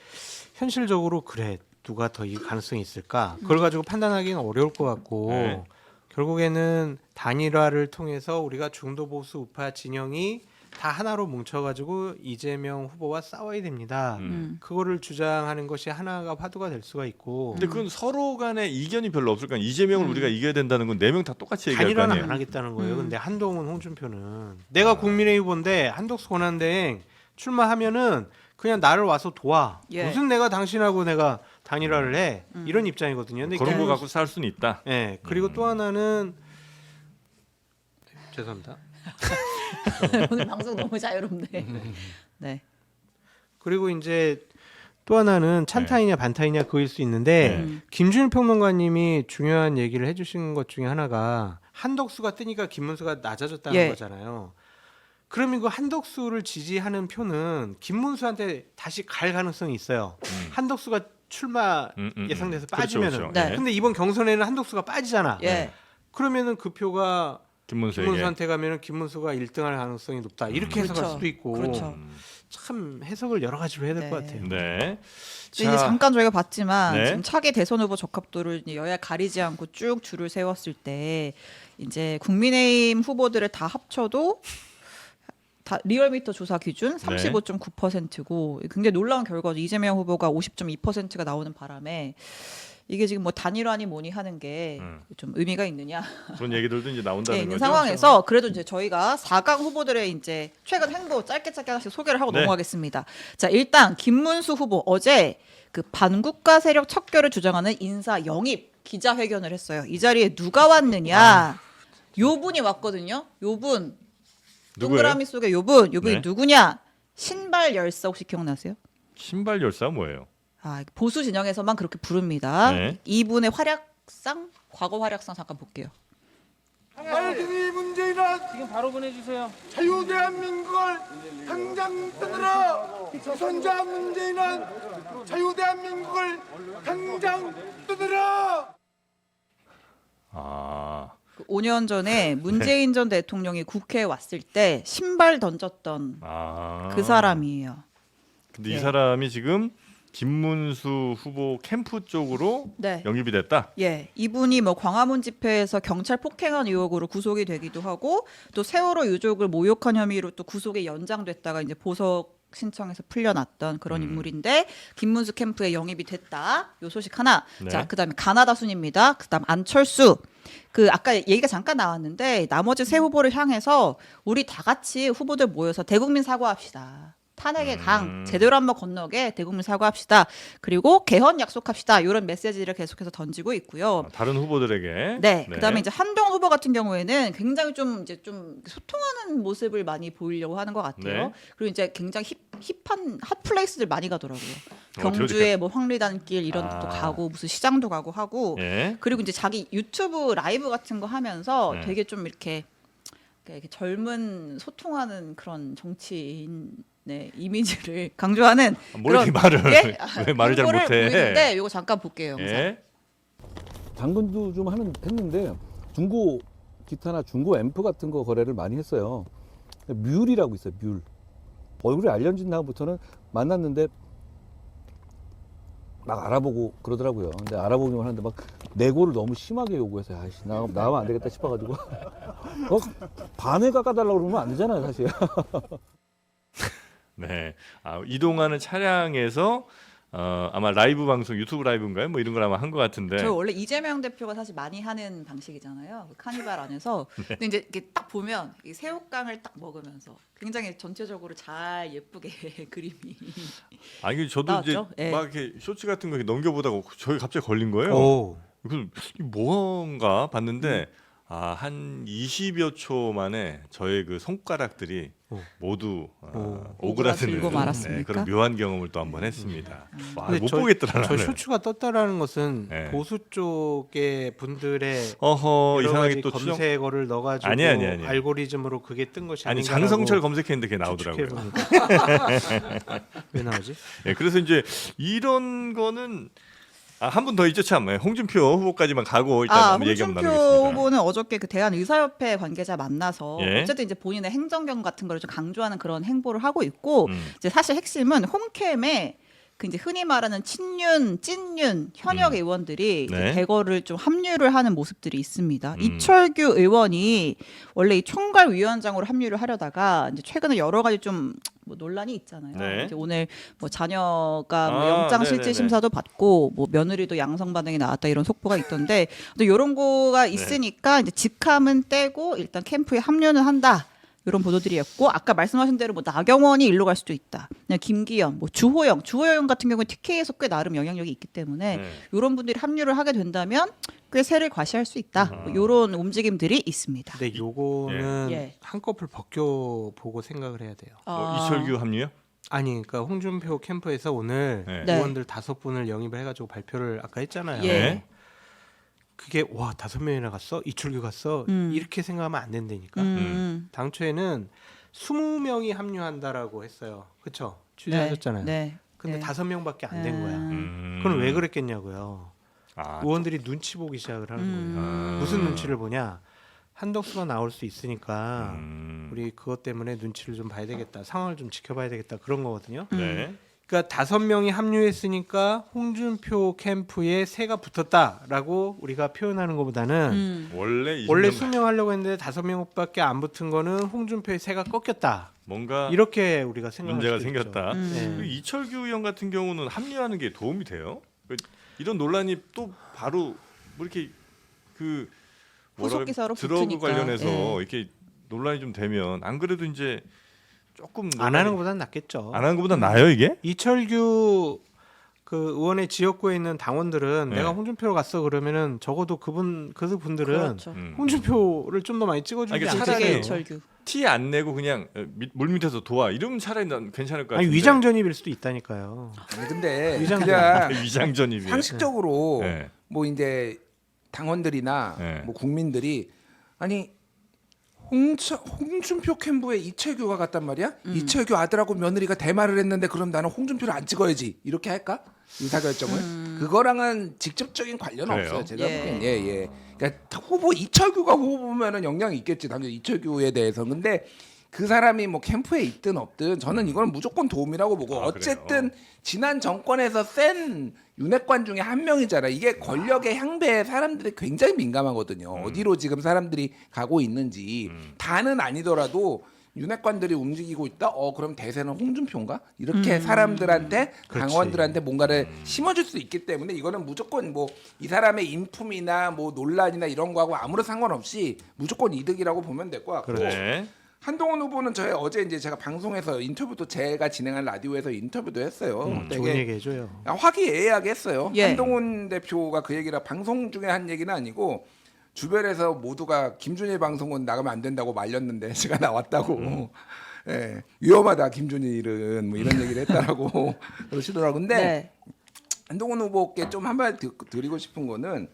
현실적으로 그래 누가 더 이길 가능성이 있을까? 그걸 가지고 판단하기는 어려울 것 같고 네. 결국에는 단일화를 통해서 우리가 중도 보수 우파 진영이 다 하나로 뭉쳐가지고 이재명 후보와 싸워야 됩니다. 그거를 주장하는 것이 하나가 화두가 될 수가 있고 근데 그건 서로 간에 이견이 별로 없을 거 아니에요. 이재명을 우리가 이겨야 된다는 건 4명 다 똑같이 얘기할 거 단일화는 아니에요. 안 하겠다는 거예요. 근데 한동훈, 홍준표는 내가 국민의 후보인데 한덕수 권한대행 출마하면은 그냥 나를 와서 도와. 예. 무슨 내가 당신하고 내가 단일화를 해. 이런 입장이거든요. 근데 그런 거 김문수- 갖고 살 수는 있다. 예. 그리고 또 하나는 죄송합니다. 오늘 방송 너무 자유롭네. 네. 그리고 이제 또 하나는 찬타이냐 반타이냐 그일 수 있는데 김준일 평론가님이 중요한 얘기를 해주신 것 중에 하나가 한덕수가 뜨니까 김문수가 낮아졌다는 예. 거잖아요. 그러면 그 한덕수를 지지하는 표는 김문수한테 다시 갈 가능성이 있어요. 한덕수가 출마 예상돼서 빠지면은. 그렇죠. 네. 예. 근데 이번 경선에는 한덕수가 빠지잖아. 예. 그러면은 그 표가 김문수에게. 김문수한테 가면은 김문수가 1등할 가능성이 높다. 이렇게 해석할 그렇죠. 수도 있고. 그렇죠. 참 해석을 여러 가지로 해야 될 것 네. 같아요. 네. 이제 잠깐 저희가 봤지만 네. 지금 차기 대선 후보 적합도를 이제 여야 가리지 않고 쭉 줄을 세웠을 때 이제 국민의힘 후보들을 다 합쳐도 다 리얼미터 조사 기준 35.9%고 굉장히 놀라운 결과죠. 이재명 후보가 50.2%가 나오는 바람에 이게 지금 뭐 단일화니 뭐니 하는 게 좀 의미가 있느냐 그런 얘기들도 이제 나온다는 네, 있는 거죠. 상황에서 그래도 이제 저희가 4강 후보들의 이제 최근 행보 짧게 하나씩 소개를 하고 네. 넘어가겠습니다. 자, 일단 김문수 후보 어제 그 반국가 세력 척결을 주장하는 인사 영입 기자회견을 했어요. 이 자리에 누가 왔느냐? 요 분이 왔거든요. 요 분. 누구예요? 동그라미 속에 요 분. 요 분이 네. 누구냐? 신발 열사 혹시 기억나세요? 신발 열사 뭐예요? 아, 보수 진영에서만 그렇게 부릅니다. 네. 이분의 활약상, 과거 활약상 잠깐 볼게요. 빨갱이 문재인은 지금 바로 보내주세요. 자유대한민국을 당장 뜯으라. 손자 문재인은 자유대한민국을 당장 뜯으라. 아. 5년 전에 문재인 전 대통령이 국회에 왔을 때 신발 던졌던 아. 그 사람이에요. 근데 네. 이 사람이 지금 김문수 후보 캠프 쪽으로 네. 영입이 됐다. 예, 이분이 뭐 광화문 집회에서 경찰 폭행한 의혹으로 구속이 되기도 하고 또 세월호 유족을 모욕한 혐의로 또 구속에 연장됐다가 이제 보석 신청해서 풀려났던 그런 인물인데 김문수 캠프에 영입이 됐다. 요 소식 하나. 네. 자, 그다음에 가나다 순입니다. 그다음 안철수. 그 아까 얘기가 잠깐 나왔는데 나머지 세 후보를 향해서 우리 다 같이 후보들 모여서 대국민 사과합시다. 탄핵의 강 제대로 한번 건너게 대국민 사과합시다. 그리고 개헌 약속합시다. 이런 메시지를 계속해서 던지고 있고요. 다른 후보들에게. 네. 그다음에 이제 한동훈 후보 같은 경우에는 굉장히 좀 이제 좀 소통하는 모습을 많이 보이려고 하는 것 같아요. 네. 그리고 이제 굉장히 힙한 핫플레이스들 많이 가더라고요. 어디 경주에 뭐 황리단길 이런 데도 아. 가고 무슨 시장도 가고 하고 예. 그리고 이제 자기 유튜브 라이브 같은 거 하면서 네. 되게 좀 이렇게 젊은 소통하는 그런 정치인의 이미지를 강조하는 뭘 이렇게 그런 말을 게 왜 말을 잘 홍보를 못해? 보이는데 이거 잠깐 볼게요. 영상. 예. 당근도 좀 했는데 중고 기타나 중고 앰프 같은 거 거래를 많이 했어요. 뮬이라고 있어요. 뮬. 얼굴이 알려진 다음부터는 만났는데 막 알아보고 그러더라고요. 근데 알아보기만 하는데 막 내고를 너무 심하게 요구해서 아이씨 나가면 안 되겠다 싶어가지고 반을 깎아달라고 그러면 안 되잖아요, 사실. 네. 아, 이동하는 차량에서 아마 라이브 방송 유튜브 라이브인가요? 뭐 이런 걸 아마 한 것 같은데. 저 원래 이재명 대표가 사실 많이 하는 방식이잖아요. 그 카니발 안에서. 근데 이제 이렇게 딱 보면 이 새우깡을 딱 먹으면서 굉장히 전체적으로 잘 예쁘게 그림이. 아니 저도 나왔죠? 이제 예. 막 이렇게 쇼츠 같은 거 이렇게 넘겨보다가 저희 갑자기 걸린 거예요. 오. 그래서 이게 뭔가 봤는데 한 20여 초 만에 저의 그 손가락들이 오. 모두 오그라들고 오그라드는 말았습니까? 그런 묘한 경험을 또 한번 했습니다. 와, 근데 못 보겠더라 저 나는. 쇼츠가 떴다라는 것은 네. 보수 쪽의 분들의 어허 여러 이상하게 가지 또 추정. 검색어를 넣어가지고 아니. 알고리즘으로 그게 뜬 것이 아니 아닌가라고 장성철 검색했는데 그게 나오더라고요. 추측해봅니다. 왜 나오지? 예, 그래서 이제 이런 거는 한 분 더 있죠 참. 홍준표 후보까지만 가고 일단 한번 얘기 한번 홍준표 나누겠습니다. 후보는 어저께 그 대한의사협회 관계자 만나서 예. 어쨌든 이제 본인의 행정경 같은 거를 좀 강조하는 그런 행보를 하고 있고 음. 이제 사실 핵심은 홈캠에 그 이제 흔히 말하는 친윤, 찐윤 현역 의원들이 이제 네. 대거를 좀 합류를 하는 모습들이 있습니다. 이철규 의원이 원래 이 총괄위원장으로 합류를 하려다가 이제 최근에 여러 가지 좀 뭐 논란이 있잖아요. 네. 이제 오늘 뭐 자녀가 뭐 아, 영장 실질 네네네. 심사도 받고 뭐 며느리도 양성 반응이 나왔다 이런 속보가 있던데 또 이런 네. 거가 있으니까 이제 직함은 떼고 일단 캠프에 합류는 한다. 이런 보도들이었고 아까 말씀하신 대로 뭐 나경원이 일로 갈 수도 있다. 그냥 김기현, 뭐 주호영 같은 경우는 TK에서 꽤 나름 영향력이 있기 때문에 이런 분들이 합류를 하게 된다면 꽤 세를 과시할 수 있다. 뭐 이런 움직임들이 있습니다. 근데 요거는 예. 한꺼풀 벗겨 보고 생각을 해야 돼요. 이철규 합류요? 아니, 그러니까 홍준표 캠프에서 오늘 네. 네. 의원들 5분을 영입을 해가지고 발표를 아까 했잖아요. 예. 네. 그게 와 5명이나 갔어? 이철규 갔어? 이렇게 생각하면 안 된다니까. 당초에는 20명이 합류한다라고 했어요. 그렇죠? 취재하셨잖아요. 네. 근데 네. 5명밖에 안 된 거야. 음. 그럼 왜 그랬겠냐고요. 아, 의원들이 눈치 보기 시작을 하는 거예요. 무슨 눈치를 보냐? 한덕수가 나올 수 있으니까 우리 그것 때문에 눈치를 좀 봐야 되겠다. 상황을 좀 지켜봐야 되겠다. 그런 거거든요. 네. 그러니까 5명이 합류했으니까 홍준표 캠프에 새가 붙었다라고 우리가 표현하는 것보다는 원래 원래 20명 수명하려고 했는데 5명밖에 안 붙은 거는 홍준표의 새가 꺾였다. 뭔가 이렇게 우리가 생각할 문제가 수도 있죠. 생겼다. 네. 그 이철규 의원 같은 경우는 합류하는 게 도움이 돼요? 이런 논란이 또 바로 뭐 이렇게 그 후속 기사로 드러그 붙으니까. 관련해서 예. 이렇게 논란이 좀 되면 안 그래도 이제 조금 안 하는 것보다는 낫겠죠. 안 하는 것보다 나아요 이게? 이철규 그 의원의 지역구에 있는 당원들은 네. 내가 홍준표로 갔어 그러면은 적어도 그분들은 그렇죠. 홍준표를 좀 더 많이 찍어주지 아니, 않겠어요. 차라리 되게 이철규. 티 안 내고 그냥 물 밑에서 도와 이러면 차라리 난 괜찮을 것 아니 같은데. 위장 전입일 수도 있다니까요. 아니, 근데 위장 그냥 위장 전입이. 상식적으로 네. 뭐 이제 당원들이나 네. 뭐 국민들이 아니 홍준표 캠프에 이철규가 갔단 말이야? 이철규 아들하고 며느리가 대마를 했는데 그럼 나는 홍준표를 안 찍어야지 이렇게 할까? 의사결정을 그거랑은 직접적인 관련은 그래요? 없어요. 제가 예. 보기엔 예. 그러니까 이철규가 후보면은 영향이 있겠지 당연히 이철규에 대해서. 근데 그 사람이 뭐 캠프에 있든 없든 저는 이건 무조건 도움이라고 보고 아, 어쨌든 그래요? 지난 정권에서 센 윤핵관 중에 한 명이잖아. 이게 권력의 향배에 사람들이 굉장히 민감하거든요. 어디로 지금 사람들이 가고 있는지 다는 아니더라도 윤핵관들이 움직이고 있다. 그럼 대세는 홍준표인가? 이렇게 사람들한테 당원들한테 뭔가를 심어줄 수 있기 때문에 이거는 무조건 뭐 이 사람의 인품이나 뭐 논란이나 이런 거하고 아무런 상관없이 무조건 이득이라고 보면 될 것 같고. 네. 한동훈 후보는 저희 어제 이제 제가 방송에서 인터뷰도 제가 진행한 라디오에서 인터뷰도 했어요. 좋은 얘기 해줘요. 화기애애하게 했어요. 예. 한동훈 대표가 그 얘기라 방송 중에 한 얘기는 아니고 주변에서 모두가 김준일 방송은 나가면 안 된다고 말렸는데 제가 나왔다고. 예, 위험하다 김준일은 뭐 이런 얘기를 했다라고 그러시더라고요. 근데 네. 한동훈 후보께 좀 한마디 드리고 싶은 거는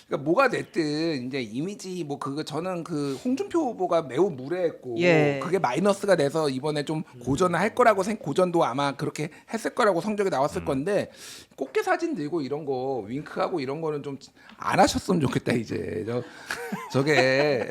그러니까 뭐가 됐든 이제 이미지 뭐 그거 저는 그 홍준표 후보가 매우 무례했고 예. 그게 마이너스가 돼서 이번에 좀 고전을 할 거라고 고전도 아마 그렇게 했을 거라고 성적이 나왔을 건데 꽃게 사진 들고 이런 거 윙크하고 이런 거는 좀 안 하셨으면 좋겠다 이제 저게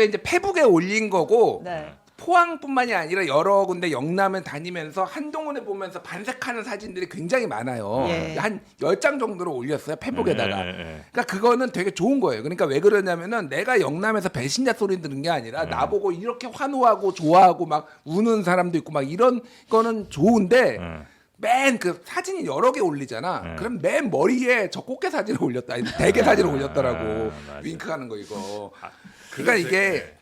이제 페북에 올린 거고 네. 포항뿐만이 아니라 여러 군데 영남을 다니면서 한동훈을 보면서 반색하는 사진들이 굉장히 많아요. 예. 한 10장 정도로 올렸어요. 페북에다가. 네. 그러니까 그거는 되게 좋은 거예요. 그러니까 왜 그러냐면은 내가 영남에서 배신자 소리 들은 게 아니라 나보고 이렇게 환호하고 좋아하고 막 우는 사람도 있고 막 이런 거는 좋은데 맨 그 사진이 여러 개 올리잖아. 그럼 맨 머리에 저 꽃게 사진을 올렸다. 대게 사진을 올렸더라고. 맞아. 윙크하는 거 이거. 그래서 그러니까 이게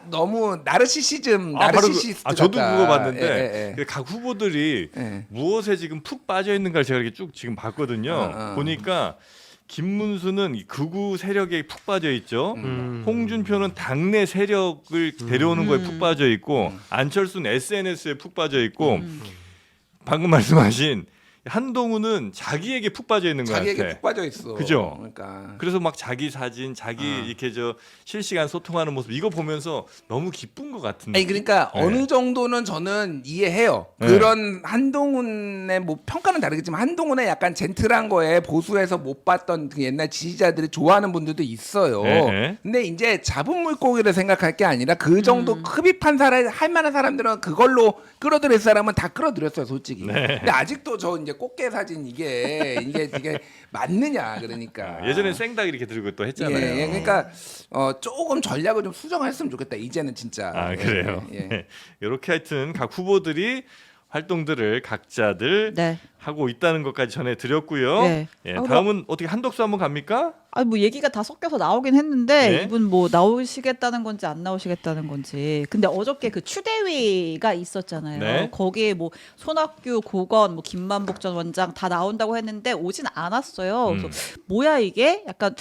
너무 나르시시즘 바로 나르시시스트 저도 같다. 그거 봤는데 예. 각 후보들이 예. 무엇에 지금 푹 빠져 있는가를 제가 이렇게 쭉 지금 봤거든요. 보니까 김문수는 극우 세력에 푹 빠져 있죠. 홍준표는 당내 세력을 데려오는 거에 푹 빠져 있고 안철수는 SNS에 푹 빠져 있고 방금 말씀하신 한동훈은 자기에게 푹 빠져 있는 것 자기에게 같아. 푹 빠져 있어. 그죠? 그러니까 그래서 막 자기 사진, 자기 이렇게 저 실시간 소통하는 모습 이거 보면서 너무 기쁜 것 같은데. 아니 그러니까 네. 어느 정도는 저는 이해해요. 네. 그런 한동훈의 뭐 평가는 다르겠지만 한동훈의 약간 젠틀한 거에 보수에서 못 봤던 그 옛날 지지자들이 좋아하는 분들도 있어요. 네. 근데 이제 잡은 물고기를 생각할 게 아니라 그 정도 흡입한 사람 할 만한 사람들은 그걸로 끌어들일 사람은 다 끌어들였어요, 솔직히. 네. 근데 아직도 저 이제 꽃게 사진 이게 맞느냐 그러니까. 예전에 생닭 이렇게 들고 또 했잖아요. 예, 그러니까 조금 전략을 좀 수정했으면 좋겠다. 이제는 진짜. 아 그래요. 예. 네. 이렇게 하여튼 각 후보들이 활동들을 각자들 네. 하고 있다는 것까지 전해드렸고요. 네. 예, 아, 다음은 어떻게 한덕수 한번 갑니까? 아니 뭐 얘기가 다 섞여서 나오긴 했는데 네. 이분 뭐 나오시겠다는 건지 안 나오시겠다는 건지. 근데 어저께 그 추대위가 있었잖아요. 네. 거기에 뭐 손학규, 고건, 뭐 김만복 전 원장 다 나온다고 했는데 오진 않았어요. 그래서 뭐야 이게 약간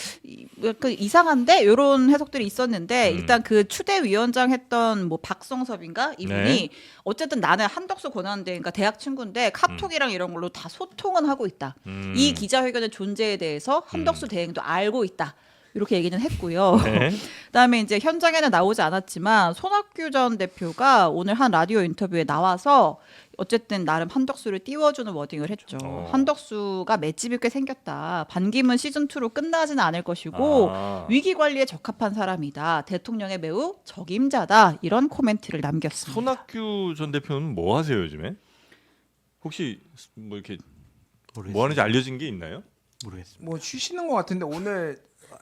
이상한데 이런 해석들이 있었는데 일단 그 추대위원장 했던 뭐 박성섭인가 이분이 네. 어쨌든 나는 한덕수 권한대행과 대학 친구인데 카톡이랑 이런 걸로 다 소통은 하고 있다. 이 기자회견의 존재에 대해서 한덕수 대행도 알고 있다. 이렇게 얘기는 했고요. 네. 그다음에 이제 현장에는 나오지 않았지만 손학규 전 대표가 오늘 한 라디오 인터뷰에 나와서 어쨌든 나름 한덕수를 띄워주는 워딩을 했죠. 한덕수가 맷집이 꽤 생겼다. 반기문 시즌 2로 끝나지는 않을 것이고 위기 관리에 적합한 사람이다. 대통령의 매우 적임자다. 이런 코멘트를 남겼습니다. 손학규 전 대표는 뭐 하세요 요즘에? 혹시 뭐 이렇게 모르겠습니다. 뭐 하는지 알려진 게 있나요? 모르겠습니다. 뭐 쉬시는 것 같은데 오늘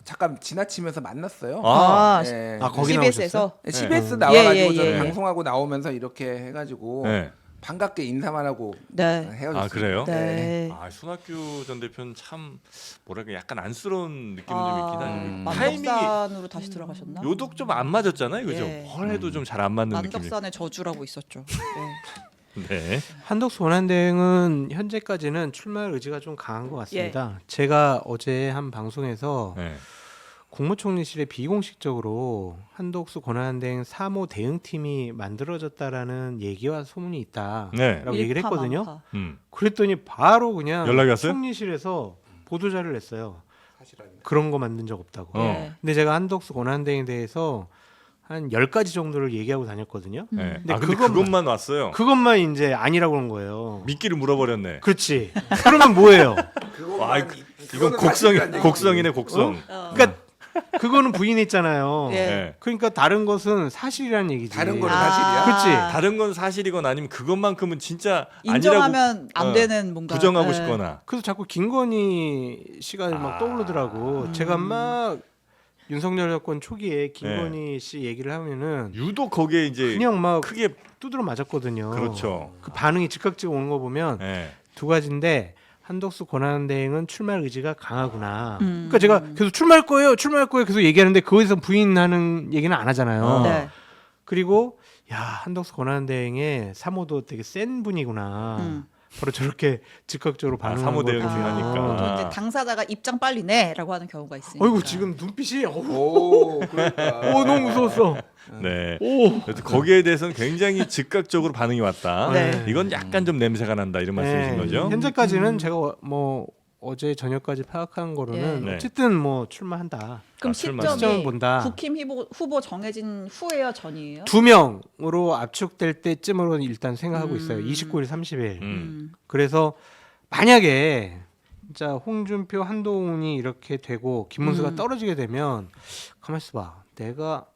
잠깐 지나치면서 만났어요. 아, 네. 거기 CBS에서 CBS 네. 나와가지고 예, 저는 예. 방송하고 나오면서 이렇게 해가지고 네. 반갑게 인사만 하고 네. 헤어졌어요. 아 그래요? 네. 아 손학규 전 대표는 참 뭐랄까 약간 안쓰러운 느낌은 좀 아, 있긴 하죠. 타이밍이 만덕산으로 다시 들어가셨나? 요독 좀 안 맞았잖아요, 그죠? 예. 뭘 해도 좀 잘 안 맞는 느낌이. 만덕산의 저주라고 있었죠. 네. 네. 한덕수 권한대행은 현재까지는 출마할 의지가 좀 강한 것 같습니다. 제가 어제 한 방송에서 네. 국무총리실에 비공식적으로 한덕수 권한대행 3호 대응팀이 만들어졌다라는 얘기와 소문이 있다라고 네. 얘기를 했거든요. 일파만파. 그랬더니 바로 그냥 연락이 왔어요? 총리실에서 보도자를 냈어요. 그런 거 만든 적 없다고. 네. 근데 제가 한덕수 권한대행에 대해서 한 10가지 정도를 얘기하고 다녔거든요. 네. 근데 아 근데 그것만- 그것만 왔어요. 그것만 이제 아니라고 그런 거예요. 미끼를 물어버렸네. 그렇지. 그러면 뭐예요? 와, 이건 곡성이네 곡성. 그러니까 그거는 부인했잖아요. 예. 네. 그러니까 다른 것은 사실이라는 얘기지. 다른 거는 아. 사실이야. 그렇지. 다른 건 사실이건 아니면 그것만큼은 진짜 아니라고 인정하면 안 되는 뭔가 부정하고 네. 싶거나. 그래서 자꾸 김건희 씨가 막 떠오르더라고. 제가 막 윤석열 정권 초기에 김건희 씨 얘기를 하면은 유독 거기에 이제 그냥 막 크게 두드러 맞았거든요. 그렇죠. 그 반응이 즉각적으로 오는 거 보면 네. 두 가지인데 한덕수 권한대행은 출마할 의지가 강하구나. 음. 그러니까 제가 계속 출마할 거예요 계속 얘기하는데 그거에서 부인하는 얘기는 안 하잖아요. 네. 그리고 야 한덕수 권한대행의 3호도 되게 센 분이구나. 바로 저렇게 즉각적으로 반응하는 사모 대응 걸 보면. 중요하니까. 또 이제 당사자가 입장 빨리 내라고 하는 경우가 있으니까. 어이구 지금 눈빛이 오, 그러니까. 너무 무서웠어. 네. 그래서 거기에 대해서는 굉장히 즉각적으로 반응이 왔다. 네. 이건 약간 좀 냄새가 난다 이런 말씀이신 거죠? 현재까지는 제가 뭐 어제 저녁까지 파악한 거로는 예. 어쨌든 뭐 출마한다. 그럼 출마. 시점이 시점을 본다. 국힘 후보 정해진 후예요, 전이에요? 2명으로 압축될 때쯤으로 일단 생각하고 있어요. 29일, 30일. 그래서 만약에 진짜 홍준표, 한동훈이 이렇게 되고 김문수가 떨어지게 되면 가만 있어봐. 내가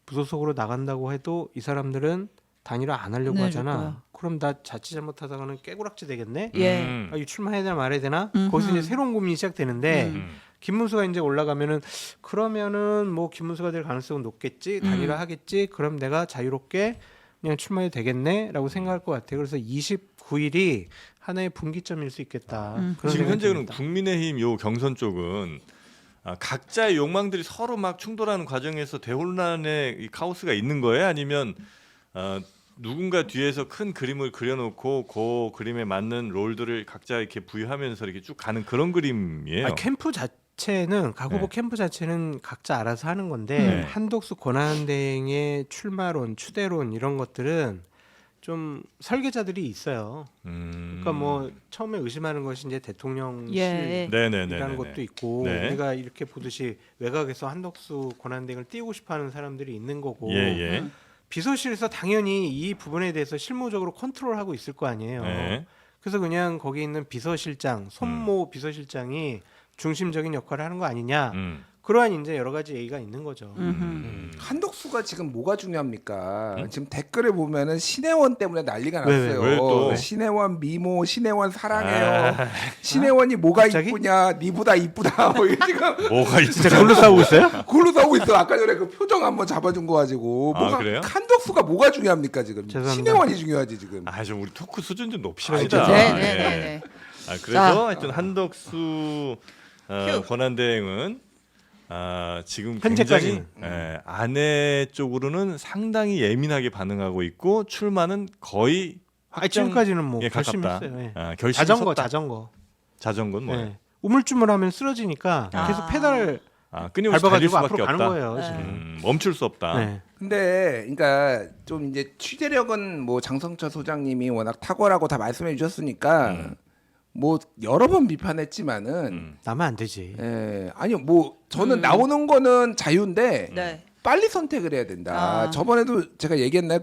무소속으로 나간다고 해도 이 사람들은 단일화 안 하려고 네, 하잖아. 그럴 거야. 그럼 나 자칫 잘못하다가는 깨구락지 되겠네. 예. 아, 이 출마해야 되나 말아야 되나? 거기서 이제 새로운 고민이 시작되는데 김문수가 이제 올라가면은 그러면은 뭐 김문수가 될 가능성은 높겠지. 단일화 하겠지. 그럼 내가 자유롭게 그냥 출마해도 되겠네라고 생각할 것 같아요. 그래서 29일이 하나의 분기점일 수 있겠다. 그런 지금 생각이 현재는 듭니다. 국민의힘 요 경선 쪽은 각자의 욕망들이 서로 막 충돌하는 과정에서 대혼란의 이 카오스가 있는 거예요? 아니면 누군가 뒤에서 큰 그림을 그려놓고 그 그림에 맞는 롤들을 각자 이렇게 부여하면서 이렇게 쭉 가는 그런 그림이에요? 아니, 캠프 자체는 각 후보 네. 캠프 자체는 각자 알아서 하는 건데 네. 한덕수 권한대행의 출마론, 추대론 이런 것들은 좀 설계자들이 있어요. 그러니까 뭐 처음에 의심하는 것이 이제 대통령실 예. 네네네. 이라는 것도 있고 네. 우리가 이렇게 보듯이 외곽에서 한덕수 권한대행을 띄우고 싶어하는 사람들이 있는 거고 예예. 비서실에서 당연히 이 부분에 대해서 실무적으로 컨트롤하고 있을 거 아니에요. 네. 그래서 그냥 거기 있는 비서실장, 손모 비서실장이 중심적인 역할을 하는 거 아니냐. 그러한 이제 여러 가지 얘기가 있는 거죠. 한덕수가 지금 뭐가 중요합니까? 지금 댓글에 보면은 신혜원 때문에 난리가 왜, 났어요. 왜 또? 신혜원 미모, 신혜원 사랑해요. 신혜원이 뭐가 갑자기? 이쁘냐? 니보다 이쁘다. 뭐 이게 지금 뭐가 진짜 그걸로 싸우고 있어요? 그걸로 싸우고 있어. 아까 전에 그 표정 한번 잡아준 거 가지고. 아, 뭐가 그래요? 한덕수가 뭐가 중요합니까 지금? 죄송합니다. 신혜원이 중요하지 지금. 좀 우리 토크 수준 좀 아, 높이시다. 네네네. 그래서 자. 하여튼 한덕수 휴. 권한대행은 지금 현재까지는. 굉장히 아내 쪽으로는 상당히 예민하게 반응하고 있고 출마는 거의 확정 지금까지는 뭐 예, 가깝다. 결심했어요. 예. 결심이 자전거, 섰다. 자전거. 자전거는 뭐예요? 예. 우물쭈물하면 쓰러지니까 아. 계속 페달을 끊임없이 달릴 밟아가지고 수밖에 앞으로 없다. 가는 거예요. 지금. 멈출 수 없다. 네. 근데 그러니까 좀 이제 취재력은 뭐 장성철 소장님이 워낙 탁월하고 다 말씀해 주셨으니까 뭐 여러 번 비판했지만은 나면 안 되지. 아니요 뭐 저는 나오는 거는 자유인데 네. 빨리 선택을 해야 된다. 아. 저번에도 제가 얘기했나요?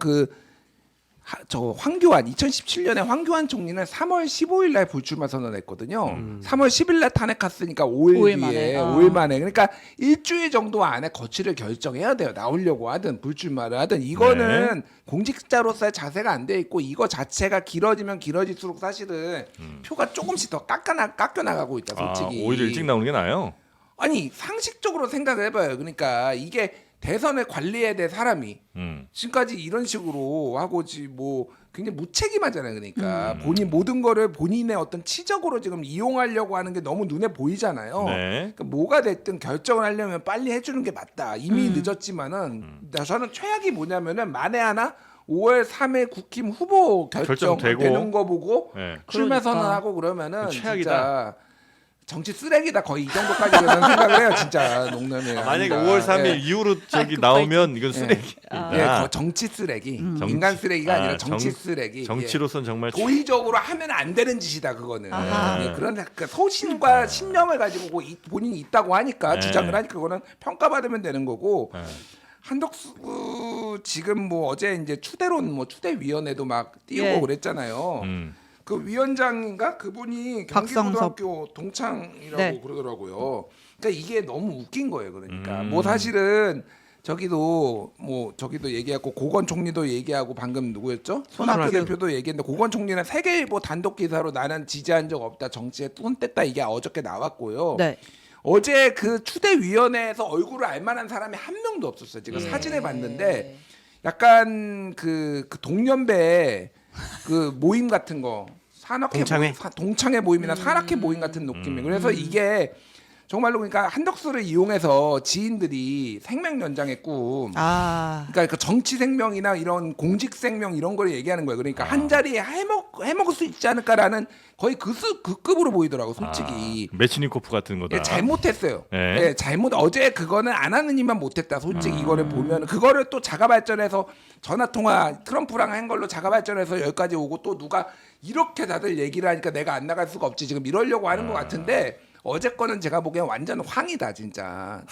저 황교안 2017년에 황교안 총리는 3월 15일 날 불출마 선언했거든요. 3월 10일 날 탄핵했으니까 5일 5일 뒤에 만에. 5일 만에 그러니까 일주일 정도 안에 거취를 결정해야 돼요. 나오려고 하든 불출마를 하든 이거는 공직자로서의 자세가 안 돼 있고 이거 자체가 길어지면 길어질수록 사실은 표가 조금씩 더 깎여 나가고 있다. 솔직히. 오히려 일찍 나오는 게 나아요. 아니 상식적으로 생각을 해봐요. 그러니까 이게 대선을 관리해야 될 사람이 지금까지 이런 식으로 하고 뭐 굉장히 무책임하잖아요. 그러니까 본인 모든 거를 본인의 어떤 치적으로 지금 이용하려고 하는 게 너무 눈에 보이잖아요. 네. 그러니까 뭐가 됐든 결정을 하려면 빨리 해주는 게 맞다. 이미 늦었지만은 저는 최악이 뭐냐면은 만에 하나 5월 3일 국힘 후보 결정되고. 결정되는 거 보고 네. 출마 그러니까. 선언하고 그러면은 최악이다. 진짜 정치 쓰레기다 거의 이 정도까지 저는 생각을 해요. 진짜 농담이 만약에 아닙니다. 5월 3일 예. 이후로 저기 아이고, 나오면 이건 쓰레기다. 예, 정치 쓰레기. 인간 쓰레기가 아니라 정치 쓰레기. 정치로선 정말 예. 도의적으로 하면 안 되는 짓이다 그거는. 아하. 예, 그런 그 소신과 신념을 가지고 본인이 있다고 하니까 네. 주장을 하니까 그거는 평가받으면 되는 거고. 네. 한덕수 지금 뭐 어제 이제 추대론 뭐 추대위원회도 막 띄우고 예. 그랬잖아요. 음. 그 위원장인가 그분이 박성섭. 경기고등학교 동창이라고 네. 그러더라고요. 그러니까 이게 너무 웃긴 거예요. 그러니까 음. 뭐 사실은 저기도 얘기하고 고건 총리도 얘기하고 방금 누구였죠? 손학규 손학규. 대표도 얘기했는데 고건 총리는 세계일보 단독 기사로 나는 지지한 적 없다 정치에 손 뗐다 이게 어저께 나왔고요. 네. 어제 그 추대위원회에서 얼굴을 알만한 사람이 한 명도 없었어요. 제가 사진을 봤는데 약간 그 동년배 그 모임 같은 거 산악회 동창회? 모임, 동창회 모임이나 산악회 모임 같은 느낌이에요. 그래서 이게 정말로 그러니까 한덕수를 이용해서 지인들이 생명 연장의 꿈 아. 그러니까 그 정치 생명이나 이런 공직 생명 이런 걸 얘기하는 거예요. 그러니까 한 자리에 해먹을 수 있지 않을까라는 거의 그 급으로 보이더라고 솔직히. 메치니코프 같은 거다. 예, 잘못했어요. 네. 예, 어제 그거는 안 하는 일만 못했다. 솔직히 이거를 보면 그거를 또 자가 발전해서 전화 통화 트럼프랑 한 걸로 자가 발전해서 여기까지 오고 또 누가 이렇게 다들 얘기를 하니까 내가 안 나갈 수가 없지 지금 이러려고 하는 것 같은데 어제 거는 제가 보기엔 완전 황이다 진짜.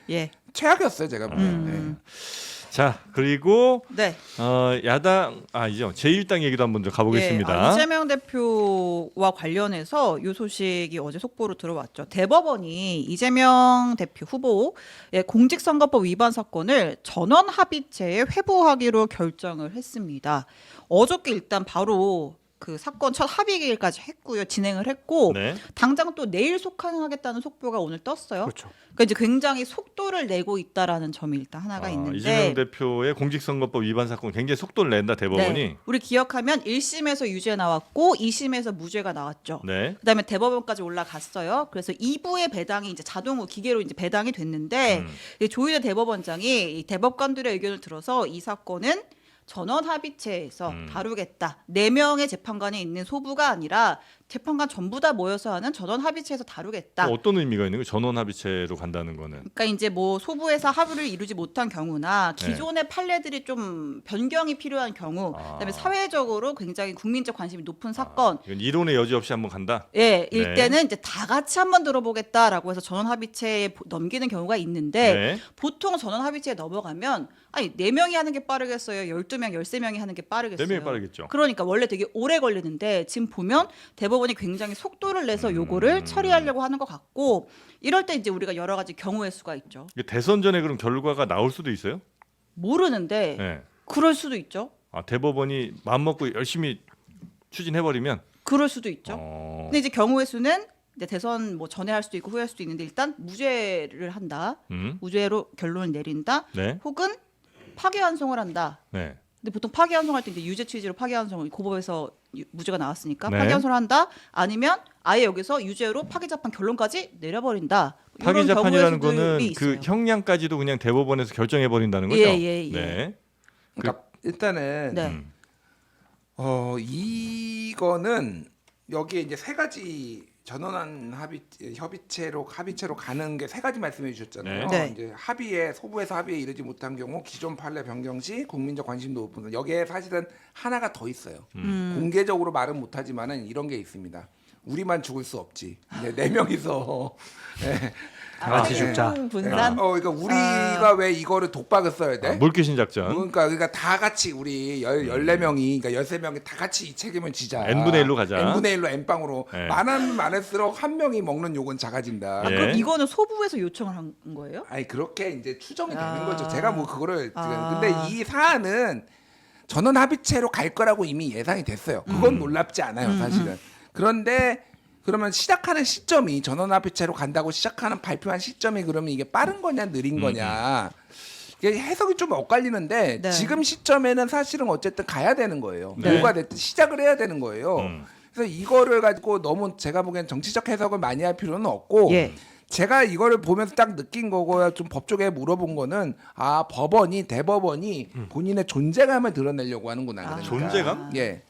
예. 최악이었어요 제가 보기엔. 자 그리고 네. 야당 이제 제1당 얘기도 한번 좀 가보겠습니다. 예, 이재명 대표와 관련해서 이 소식이 어제 속보로 들어왔죠. 대법원이 이재명 대표 후보의 공직선거법 위반 사건을 전원 합의체에 회부하기로 결정을 했습니다. 어저께 일단 바로 그 사건 첫 합의일까지 했고요. 진행을 했고 네. 당장 또 내일 속하겠다는 속보가 오늘 떴어요. 그렇죠. 그러니까 이제 굉장히 속도를 내고 있다라는 점이 일단 하나가 있는데 이재명 대표의 공직선거법 위반 사건 굉장히 속도를 낸다 대법원이. 네. 우리 기억하면 1심에서 유죄 나왔고 2심에서 무죄가 나왔죠. 네. 그다음에 대법원까지 올라갔어요. 그래서 2부의 배당이 이제 자동으로 기계로 이제 배당이 됐는데 이 조희대 대법원장이 이 대법관들의 의견을 들어서 이 사건은 전원 합의체에서 다루겠다. 4명의 재판관이 있는 소부가 아니라 재판관 전부 다 모여서 하는 전원 합의체에서 다루겠다. 어떤 의미가 있는 거예요? 전원 합의체로 간다는 거는. 그러니까 이제 뭐 소부에서 합의를 이루지 못한 경우나 네. 기존의 판례들이 좀 변경이 필요한 경우, 그다음에 사회적으로 굉장히 국민적 관심이 높은 사건, 이건 이론의 여지 없이 한번 간다. 예, 일 네. 때는 이제 다 같이 한번 들어보겠다라고 해서 전원 합의체에 넘기는 경우가 있는데 네. 보통 전원 합의체에 넘어가면 아니 4명이 하는 게 빠르겠어요? 12명, 13명이 하는 게 빠르겠어요? 4명이 빠르겠죠. 그러니까 원래 되게 오래 걸리는데 지금 보면 대법원이 굉장히 속도를 내서 요거를 처리하려고 하는 것 같고 이럴 때 이제 우리가 여러 가지 경우의 수가 있죠. 이게 대선 전에 그럼 결과가 나올 수도 있어요? 모르는데 네. 그럴 수도 있죠. 아, 대법원이 마음 먹고 열심히 추진해 버리면 그럴 수도 있죠. 어. 근데 이제 경우의 수는 이제 대선 뭐 전에 할 수도 있고 후에 할 수도 있는데 일단 무죄를 한다. 무죄로 결론을 내린다. 네. 혹은 파기환송을 한다. 네. 근데 보통 파기환송할 때 이제 유죄 취지로 파기환송을 고법에서 무죄가 나왔으니까 네. 파기환송을 한다. 아니면 아예 여기서 유죄로 파기재판 결론까지 내려버린다. 이런 파기재판이라는 경우의 거는 수들이 그 있어요. 형량까지도 그냥 대법원에서 결정해 버린다는 거죠. 예. 네. 그러니까 일단은 네. 이거는 여기에 이제 세 가지 전원한 협의체로 가는 게 세 가지 말씀해 주셨잖아요. 네. 이제 합의에 소부에서 합의에 이르지 못한 경우 기존 판례 변경 시 국민적 관심도 높은 여기에 사실은 하나가 더 있어요. 공개적으로 말은 못하지만은 이런 게 있습니다. 우리만 죽을 수 없지. 이제 4명이서 다 같이 죽자. 분산. 그러니까 우리가 왜 이거를 독박을 써야 돼? 물귀신 작전. 그러니까 다 같이 우리 14명이 그러니까 13명이 다 같이 이 책임을 지자. n분의 1로 가자. n분의 1로 n빵으로 네. 많으면 많을수록 한 명이 먹는 욕은 작아진다. 예. 그럼 이거는 소부에서 요청을 한 거예요? 아니 그렇게 이제 추정이 되는 아. 거죠. 제가 뭐 그거를 아. 근데 이 사안은 전원 합의체로 갈 거라고 이미 예상이 됐어요. 그건 놀랍지 않아요, 사실은. 그런데 그러면 시작하는 시점이 전원 합의체로 간다고 시작하는 발표한 시점이 그러면 이게 빠른 거냐 느린 거냐 이게 해석이 좀 엇갈리는데 네. 지금 시점에는 사실은 어쨌든 가야 되는 거예요. 네. 뭐가 됐든 시작을 해야 되는 거예요. 그래서 이거를 가지고 너무 제가 보기엔 정치적 해석을 많이 할 필요는 없고 예. 제가 이거를 보면서 딱 느낀 거고요. 좀 법조계에 물어본 거는 대법원이 본인의 존재감을 드러내려고 하는구나. 그러니까. 존재감? 예.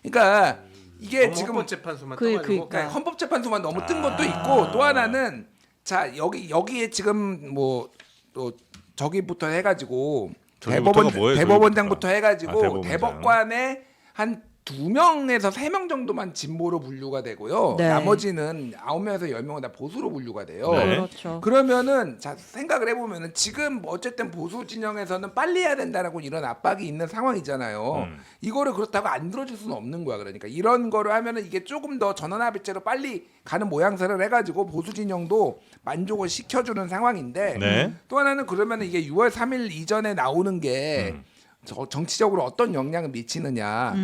그러니까 이게 지금 헌법재판소만 그러니까. 떠가지고 그러니까 헌법재판소만 너무 뜬 것도 있고 또 하나는 자 여기에 지금 뭐 또 저기부터 해가지고 저기부터가 뭐예요, 대법원장부터 저기부터가? 해가지고 대법원장. 대법관에 한 2명에서 3명 정도만 진보로 분류가 되고요. 네. 나머지는 9명에서 10명은 다 보수로 분류가 돼요. 네. 그렇죠. 그러면은 자 생각을 해보면은 지금 어쨌든 보수 진영에서는 빨리 해야 된다라고 이런 압박이 있는 상황이잖아요. 이거를 그렇다고 안 들어줄 수는 없는 거야. 그러니까 이런 거를 하면은 이게 조금 더 전원합의체로 빨리 가는 모양새를 해가지고 보수 진영도 만족을 시켜주는 상황인데 네. 또 하나는 그러면은 이게 6월 3일 이전에 나오는 게 정치적으로 어떤 영향을 미치느냐.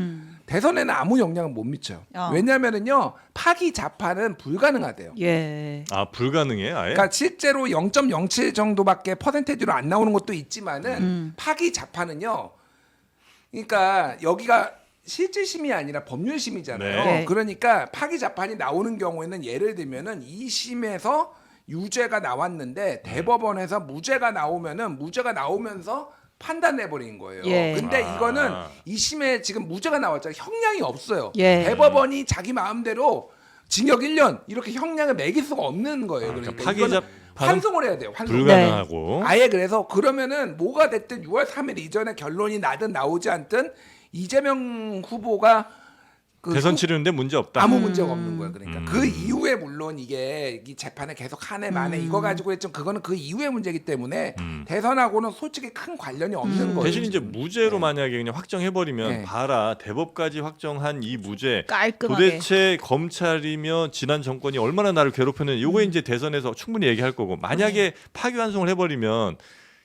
대선에는 아무 영향을 못 미쳐요. 왜냐하면은요 파기 자판은 불가능하대요. 예. 아, 불가능해 아예? 그러니까 실제로 0.07 정도밖에 퍼센테이지로 안 나오는 것도 있지만은 파기 자판은요. 그러니까 여기가 실질심이 아니라 법률심이잖아요. 네. 그러니까 파기 자판이 나오는 경우에는 예를 들면은 2심에서 유죄가 나왔는데 대법원에서 무죄가 나오면서 판단해버린 거예요. 예. 근데 아. 이거는 2심에 지금 무죄가 나왔잖아요. 형량이 없어요. 예. 대법원이 자기 마음대로 징역 1년 이렇게 형량을 매길 수가 없는 거예요. 그러니까 파기 이거는 자판은 환송을 해야 돼요. 환송. 불가능하고. 아예 그래서 그러면은 뭐가 됐든 6월 3일 이전에 결론이 나든 나오지 않든 이재명 후보가 그 대선 치르는데 문제 없다. 아무 문제가 없는 거예요. 그러니까 그 이후에 물론 이게 이 재판을 계속 하네 마네 이거 가지고 했죠. 그거는 그 이후의 문제이기 때문에 대선하고는 솔직히 큰 관련이 없는 거예요. 대신 이제 지금. 무죄로 만약에 그냥 확정해버리면 네. 봐라 대법까지 확정한 이 무죄 깔끔하게. 도대체 검찰이며 지난 정권이 얼마나 나를 괴롭혔는지 요거 이제 대선에서 충분히 얘기할 거고 만약에 파기환송을 해버리면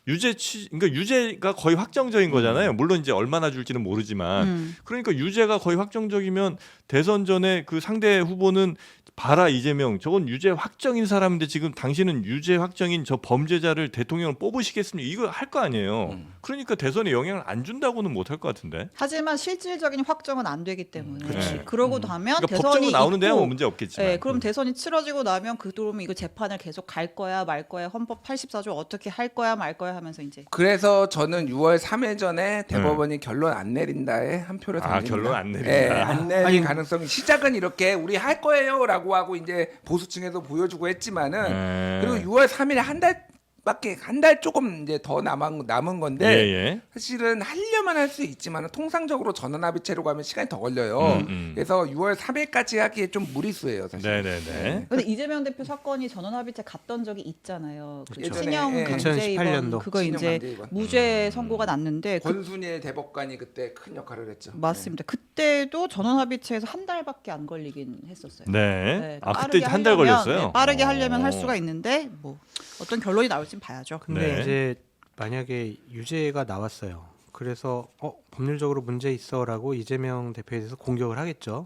그러니까 유죄가 거의 확정적인 거잖아요. 물론 이제 얼마나 줄지는 모르지만 그러니까 유죄가 거의 확정적이면 대선 전에 그 상대 후보는 봐라 이재명 저건 유죄 확정인 사람인데 지금 당신은 유죄 확정인 저 범죄자를 대통령을 뽑으시겠습니까? 이거 할 거 아니에요. 그러니까 대선에 영향을 안 준다고는 못할 것 같은데. 하지만 실질적인 확정은 안 되기 때문에 그치. 그러고도 하면 그러니까 대선이 법적으로 나오는 데야 있고, 뭐 문제 없겠지만. 네, 그럼 대선이 치러지고 나면 그러면 이거 재판을 계속 갈 거야 말 거야 헌법 84조 어떻게 할 거야 말 거야 하면서 이제 그래서 저는 6월 3일 전에 대법원이 결론 안 내린다에 한 표를 아, 던집니다. 결론 안 내린다. 네, 안 내릴 가능성이 시작은 이렇게 우리 할 거예요라고 하고 이제 보수층에서 보여주고 했지만은 그리고 6월 3일 한 달 밖에 한 달 조금 이제 더 남은 건데 예. 사실은 하려면 할 수 있지만 통상적으로 전원합의체로 가면 시간이 더 걸려요. 그래서 6월 3일까지 하기에 좀 무리수예요, 사실. 네네네. 근데 이재명 대표 사건이 전원합의체 갔던 적이 있잖아요. 그 예전에, 친형 예. 강제 2018 입원 년도. 그거 친형 이제 강제 입원. 무죄 선고가 났는데 권순일 대법관이 그때 큰 역할을 했죠. 맞습니다. 그때도 전원합의체에서 한 달밖에 안 걸리긴 했었어요. 네. 네, 아 빠르게 그때 한 달 하려면, 걸렸어요. 네, 빠르게 하려면 오. 할 수가 있는데 뭐 어떤 결론이 나올진 봐야죠. 근데 네. 이제 만약에 유죄가 나왔어요. 그래서 법률적으로 문제 있어라고 이재명 대표에 대해서 공격을 하겠죠.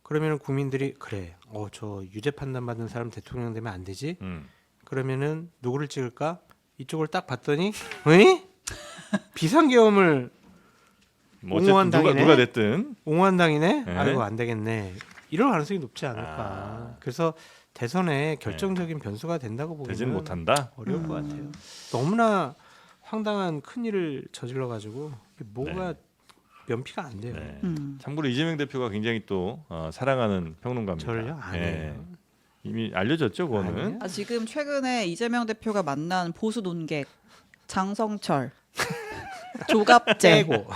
그러면은 국민들이 그래, 저 유죄 판단 받은 사람 대통령 되면 안 되지. 그러면은 누구를 찍을까? 이쪽을 딱 봤더니, 에? 비상계엄을 뭐 옹호한 어쨌든 당이네? 누가 됐든 옹호한 당이네. 네. 아이고 안 되겠네. 이럴 가능성이 높지 않을까. 그래서 대선에 결정적인 변수가 된다고 보기는 되지는 못한다. 어려울 것 같아요. 너무나 황당한 큰 일을 저질러 가지고 뭐가 면피가 안 돼요. 네. 음. 참고로 이재명 대표가 굉장히 또 사랑하는 평론가입니다. 저를요? 아니에요. 이미 알려졌죠, 그거는. 아니에요. 지금 최근에 이재명 대표가 만난 보수 논객 장성철, 조갑재, 빼고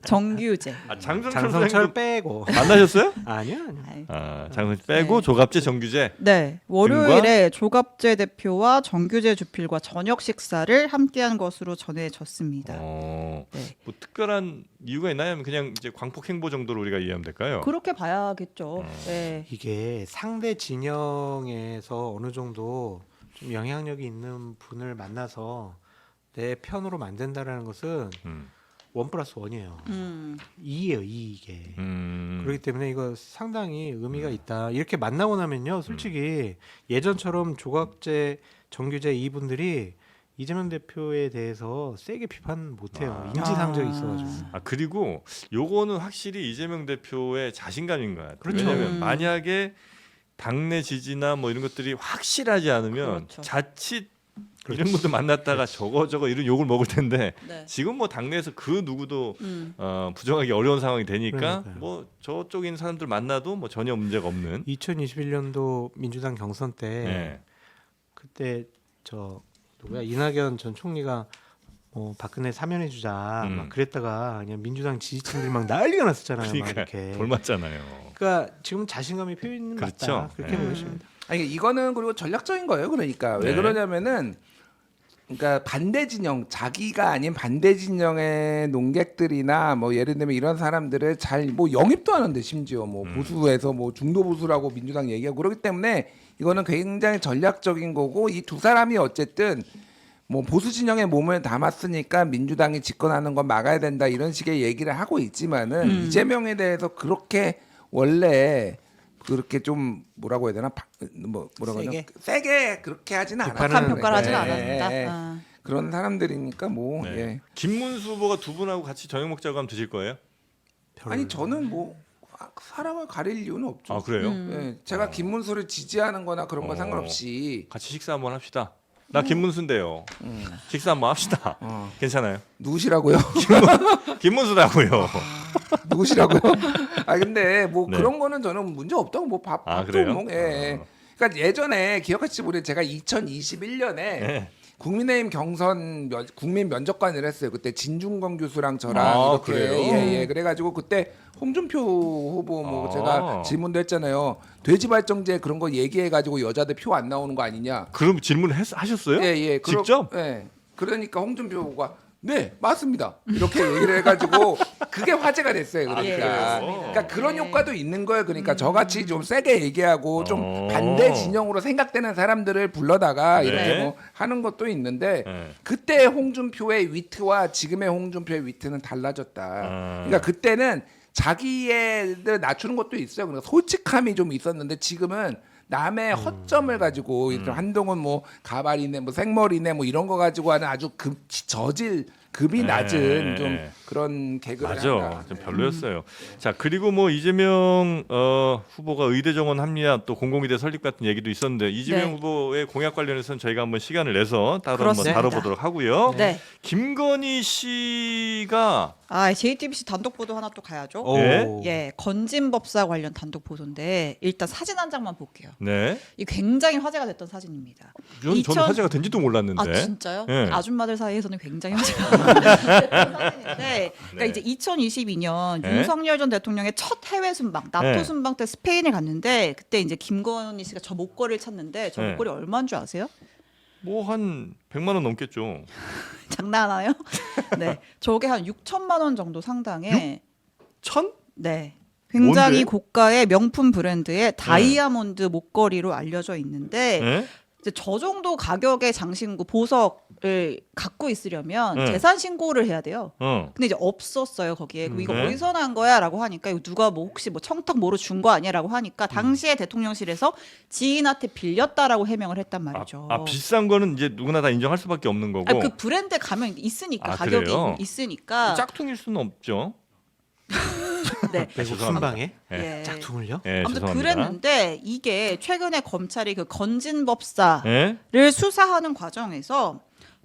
정규재. 아, 장성철 장성철 선생님 빼고 만나셨어요? 아니요. 아이, 장성철 빼고 네. 조갑재 정규재. 네, 월요일에 조갑재 대표와 정규재 주필과 저녁 식사를 함께한 것으로 전해졌습니다. 뭐 네. 특별한 이유가 있나요? 아니면 그냥 이제 광폭 행보 정도로 우리가 이해하면 될까요? 그렇게 봐야겠죠. 네. 이게 상대 진영에서 어느 정도 좀 영향력이 있는 분을 만나서 내 편으로 만든다라는 것은 음. 1+1이에요. 음. 2예요, 2 이게. 음. 그렇기 때문에 이거 상당히 의미가 있다. 이렇게 만나고 나면요, 솔직히 예전처럼 조각재, 정규재 이분들이 이재명 대표에 대해서 세게 비판 못해요. 인지상정이 있어가지고. 그리고 요거는 확실히 이재명 대표의 자신감인 것 같아요. 그렇죠. 왜냐하면 만약에 당내 지지나 뭐 이런 것들이 확실하지 않으면 그렇죠. 자칫 이런 분들 만났다가 저거 이런 욕을 먹을 텐데 네. 지금 뭐 당내에서 그 누구도 부정하기 어려운 상황이 되니까 그러니까요. 뭐 저쪽 있는 사람들 만나도 뭐 전혀 문제가 없는. 2021년도 민주당 경선 때 네. 그때 누구야 이낙연 전 총리가 박근혜 사면해주자 막 그랬다가 그냥 민주당 지지층들이 막 난리가 났었잖아요. 막 그러니까 이렇게. 돌맞잖아요. 그러니까 지금 자신감이 표현 그렇죠. 맞다. 그렇게 네. 보여집니다. 아니 이거는 그리고 전략적인 거예요. 그러니까 왜 네. 그러냐면은 그러니까 반대 진영 자기가 아닌 반대 진영의 논객들이나 뭐 예를 들면 이런 사람들을 잘 뭐 영입도 하는데 심지어 뭐 보수에서 뭐 중도 보수라고 민주당 얘기하고 그렇기 때문에 이거는 굉장히 전략적인 거고 이 두 사람이 어쨌든 뭐 보수 진영의 몸을 담았으니까 민주당이 집권하는 건 막아야 된다 이런 식의 얘기를 하고 있지만은 이재명에 대해서 그렇게 원래 그렇게 좀 뭐라고 해야 되나 뭐라고 해야 되나 세게 그렇게 하지는 않아요. 박한 평가를 하진 예, 않았다. 예, 예. 아. 그런 사람들이니까 뭐 네. 예. 김문수 후보가 두 분하고 같이 저녁 먹자고 하면 드실 거예요? 아니 저는 뭐 사람을 가릴 이유는 없죠. 아 그래요? 예, 제가 김문수를 지지하는-거나 그런 건 어. 상관없이 같이 식사 한번 합시다. 나 김문수인데요. 식사 한번 합시다. 괜찮아요? 누구시라고요? 김문수라고요. 누구시라고요? 아 근데 뭐 네. 그런 거는 저는 문제 없다고 뭐 밥. 아, 밥도 그래요? 뭐, 예. 그러니까 예전에 기억하실지 모르겠는데 제가 2021년에 네. 국민의힘 경선 국민 면접관을 했어요. 그때 진중권 교수랑 저랑 아, 이렇게 그래요? 예. 그래가지고 그때 홍준표 후보 뭐 아. 제가 질문도 했잖아요. 돼지 발정제 그런 거 얘기해가지고 여자들 표 안 나오는 거 아니냐? 그럼 질문을 하셨어요? 예. 직접? 예. 그러니까 홍준표 후보가 네 맞습니다 이렇게 얘기를 해가지고 그게 화제가 됐어요. 그러니까 예, 맞습니다. 그러니까 그런 예. 효과도 있는 거예요. 그러니까 저같이 좀 세게 얘기하고 좀 어. 반대 진영으로 생각되는 사람들을 불러다가 네. 이렇게 뭐 하는 것도 있는데 네. 그때 홍준표의 위트와 지금의 홍준표의 위트는 달라졌다. 그러니까 그때는 자기애를 낮추는 것도 있어요. 그러니까 솔직함이 좀 있었는데 지금은 남의 허점을 가지고 한동훈 뭐 가발이네 뭐 생머리네 뭐 이런 거 가지고 하는 아주 저질 급이 네. 낮은 좀 그런 개그를 맞아. 한다. 좀 별로였어요. 자, 그리고 뭐 이재명 후보가 의대 정원 합리화 또 공공의대 설립 같은 얘기도 있었는데 이재명 네. 후보의 공약 관련해서는 저희가 한번 시간을 내서 따로 그렇습니다. 한번 다뤄보도록 하고요. 네. 김건희 씨가 JTBC 단독 보도 하나 또 가야죠. 오. 네. 예, 건진법사 관련 단독 보도인데 일단 사진 한 장만 볼게요. 네. 이 굉장히 화제가 됐던 사진입니다. 저는 2000 화제가 된지도 몰랐는데. 진짜요? 네. 아줌마들 사이에서는 굉장히 화제가 됐던 사진인데, 그러니까 네. 이제 2022년 네. 윤석열 전 대통령의 첫 해외 순방, 나토 네. 순방 때 스페인을 갔는데 그때 이제 김건희 씨가 저 목걸이를 찾는데 저 네. 목걸이 얼마인 줄 아세요? 뭐 한 100만 원 넘겠죠. 장난하나요? 네, 저게 한 6천만 원 정도 상당의 천? 네. 굉장히 뭔데? 고가의 명품 브랜드의 다이아몬드 목걸이로 알려져 있는데 네? 이제 저 정도 가격의 장신구 보석을 갖고 있으려면 네. 재산 신고를 해야 돼요. 어. 근데 이제 없었어요 거기에. 그럼 이거 네. 어디서 난 거야라고 하니까 이거 누가 뭐 혹시 뭐 청탁 뭐로 준 거 아니야라고 하니까 당시에 대통령실에서 지인한테 빌렸다라고 해명을 했단 말이죠. 비싼 거는 이제 누구나 다 인정할 수밖에 없는 거고. 그 브랜드 가면 있으니까 아, 가격이 그래요? 있으니까. 짝퉁일 수는 없죠. 네. 외국 순방에 예. 짝퉁을요? 네, 아무튼 죄송합니다. 그랬는데 이게 최근에 검찰이 그 건진법사를 네? 수사하는 과정에서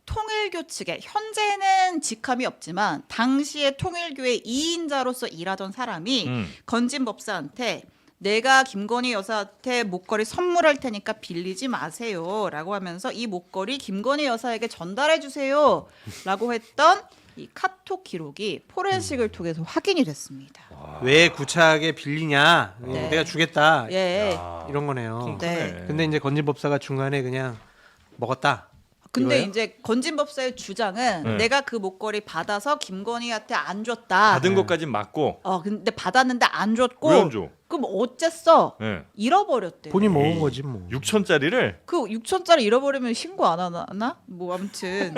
통일교 측에 현재는 직함이 없지만 당시에 통일교의 2인자로서 일하던 사람이 건진법사한테 내가 김건희 여사한테 목걸이 선물할 테니까 빌리지 마세요라고 하면서 이 목걸이 김건희 여사에게 전달해 주세요라고 했던 이 카톡 기록이 포렌식을 통해서 확인이 됐습니다. 왜 구차하게 빌리냐? 네. 내가 주겠다. 예. 이런 거네요. 네. 근데 이제 건진법사가 중간에 그냥 먹었다. 근데 이거예요? 이제 건진법사의 주장은 네. 내가 그 목걸이 받아서 김건희한테 안 줬다. 받은 것까진 맞고 근데 받았는데 안 줬고. 왜 안 줘? 그럼 어쨌어? 네. 잃어버렸대. 본인 먹은 거지 뭐. 6천짜리를 그 6천짜리 잃어버리면 신고 안 하나? 뭐 아무튼.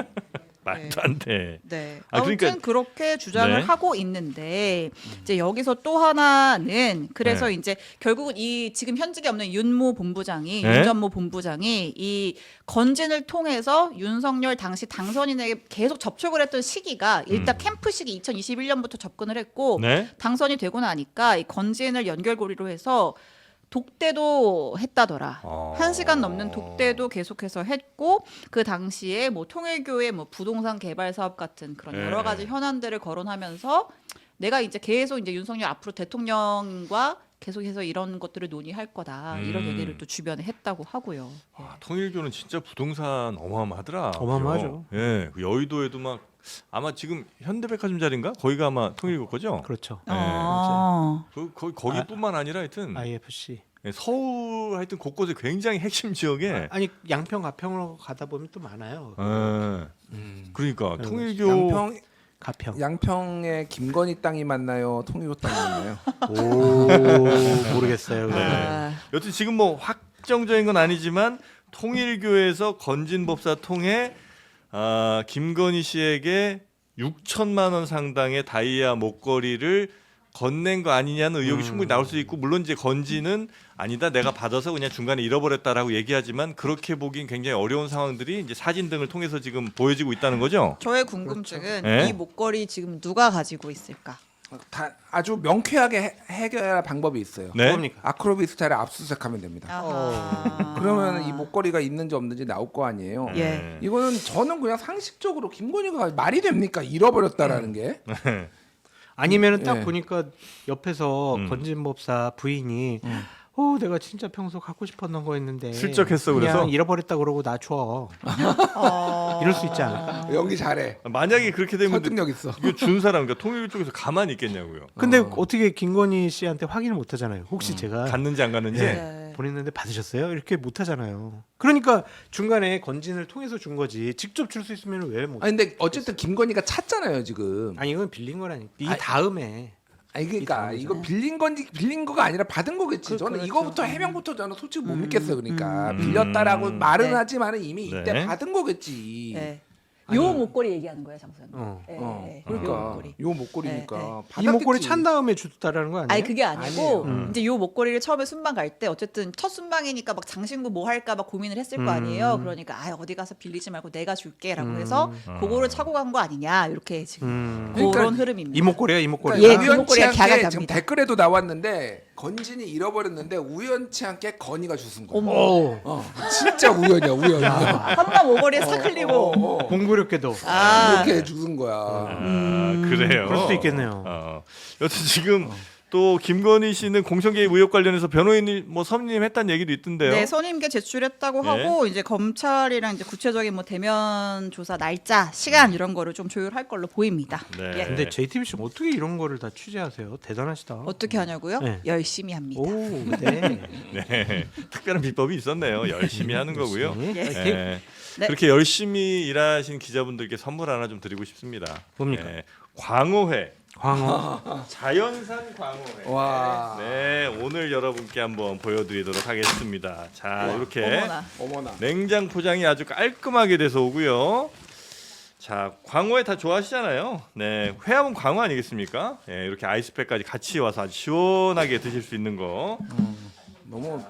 말도 안 돼. 네. 아, 아무튼 그러니까- 그렇게 주장을 네. 하고 있는데 이제 여기서 또 하나는 그래서 네. 이제 결국은 이 지금 현직에 없는 윤모 본부장이 네. 윤전모 본부장이 이 건진을 통해서 윤석열 당시 당선인에게 계속 접촉을 했던 시기가 일단 캠프 시기 2021년부터 접근을 했고 네? 당선이 되고 나니까 이 건진을 연결고리로 해서 독대도 했다더라. 아. 1시간 넘는 독대도 계속해서 했고 그 당시에 뭐 통일교의 뭐 부동산 개발 사업 같은 그런 네. 여러 가지 현안들을 거론하면서 내가 이제 계속 이제 윤석열 앞으로 대통령과 계속해서 이런 것들을 논의할 거다. 이런 얘기를 또 주변에 했다고 하고요. 예. 통일교는 진짜 부동산 어마어마하더라. 어마어마하죠. 예, 그 여의도에도 막 아마 지금 현대백화점 자리인가? 거기가 아마 통일교 거죠? 그렇죠. 네. 아. 거기뿐만 아니라 하여튼 IFC. 예, 서울 하여튼 곳곳에 굉장히 핵심 지역에 아니 양평 가평으로 가다 보면 또 많아요. 예. 그러니까 네, 통일교 양평에 김건희 땅이 맞나요? 통일교 땅이 맞나요? 오 모르겠어요. 네. 아. 여튼 지금 뭐 확정적인 건 아니지만 통일교에서 건진법사 통해 김건희 씨에게 6천만 원 상당의 다이아 목걸이를 건넨 거 아니냐는 의혹이 충분히 나올 수 있고 물론 이제 건진은 아니다 내가 받아서 그냥 중간에 잃어버렸다라고 얘기하지만 그렇게 보긴 굉장히 어려운 상황들이 이제 사진 등을 통해서 지금 보여지고 있다는 거죠. 저의 궁금증은 네? 이 목걸이 지금 누가 가지고 있을까? 다 아주 명쾌하게 해결할 방법이 있어요. 네. 뭡니까? 아크로비스타를 압수수색하면 됩니다. 아하. 그러면 이 목걸이가 있는지 없는지 나올 거 아니에요. 예. 이거는 저는 그냥 상식적으로 김건희가 말이 됩니까? 잃어버렸다라는 게. 아니면은 딱 예. 보니까 옆에서 건진법사 부인이 내가 진짜 평소 갖고 싶었던 거였는데 슬쩍 했어, 그냥 그래서? 잃어버렸다 그러고 나 줘. 이럴 수 있지 않을까? 연기 잘해. 만약에 그렇게 되면 설득력 있어. 이거 준 사람 그러니까 통일교 쪽에서 가만히 있겠냐고요. 근데 어떻게 김건희 씨한테 확인을 못 하잖아요. 혹시 제가 갔는지 안 갔는지. 네. 보냈는데 받으셨어요? 이렇게 못 하잖아요. 그러니까 중간에 건진을 통해서 준 거지. 직접 줄 수 있으면 왜 못? 아니 근데 어쨌든 김건희가 찾잖아요 지금. 아니 이건 빌린 거라니까. 이 아니, 다음에 아니 그러니까 다음이죠. 이거 빌린 건지 빌린 거가 아니라 받은 거겠지. 저는 그렇죠. 이거부터 해명부터 저는 솔직히 못 믿겠어요. 그러니까 빌렸다라고 말은 네. 하지만은 이미 이때 네. 받은 거겠지. 네. 요 목걸이 얘기하는 거예요, 장소님. 그러니까 요 목걸이. 요 목걸이니까 이 목걸이 받았겠지. 찬 다음에 주다라는 거 아니에요? 아니 그게 아니고 아니에요. 이제 요 목걸이를 처음에 순방 갈 때 어쨌든 첫 순방이니까 막 장신구 뭐 할까 막 고민을 했을 거 아니에요. 그러니까 어디 가서 빌리지 말고 내가 줄게라고 해서 그거를 차고 간 거 아니냐 이렇게 지금 그런 그러니까 흐름입니다. 이 목걸이야, 이 목걸이. 예, 그러니까 그 목걸이가 우연치 걔가 않게 갑니다. 지금 댓글에도 나왔는데 건진이 잃어버렸는데 우연치 않게 건이가 주순 거야. 오, 진짜 우연이야 우연. 한방 목걸이에 싹 흘리고 공부력계도. 이렇게 주순 거야. 그래요. 그럴 수도 있겠네요. 여튼 지금 또 김건희 씨는 공천개입 의혹 관련해서 변호인이 뭐 선임했다는 얘기도 있던데요. 네, 선임계 제출했다고 예. 하고 이제 검찰이랑 이제 구체적인 뭐 대면 조사 날짜, 시간 이런 거를 좀 조율할 걸로 보입니다. 네. 예. 근데 JTBC 어떻게 이런 거를 다 취재하세요? 대단하시다. 어떻게 하냐고요? 네. 열심히 합니다. 오, 네. 네. 특별한 비법이 있었네요. 열심히 하는 거고요. 예. 네. 네. 그렇게 열심히 일하신 기자분들께 선물 하나 좀 드리고 싶습니다. 뭡니까? 네. 광어회. 광어. 자연산 광어회. 와. 네, 오늘 여러분께 한번 보여드리도록 하겠습니다. 자, 이렇게 어머나. 어머나. 냉장 포장이 아주 깔끔하게 돼서 오고요. 자, 광어회 다 좋아하시잖아요. 네, 회하면 광어 아니겠습니까? 네, 이렇게 아이스팩까지 같이 와서 아주 시원하게 드실 수 있는 거. 너무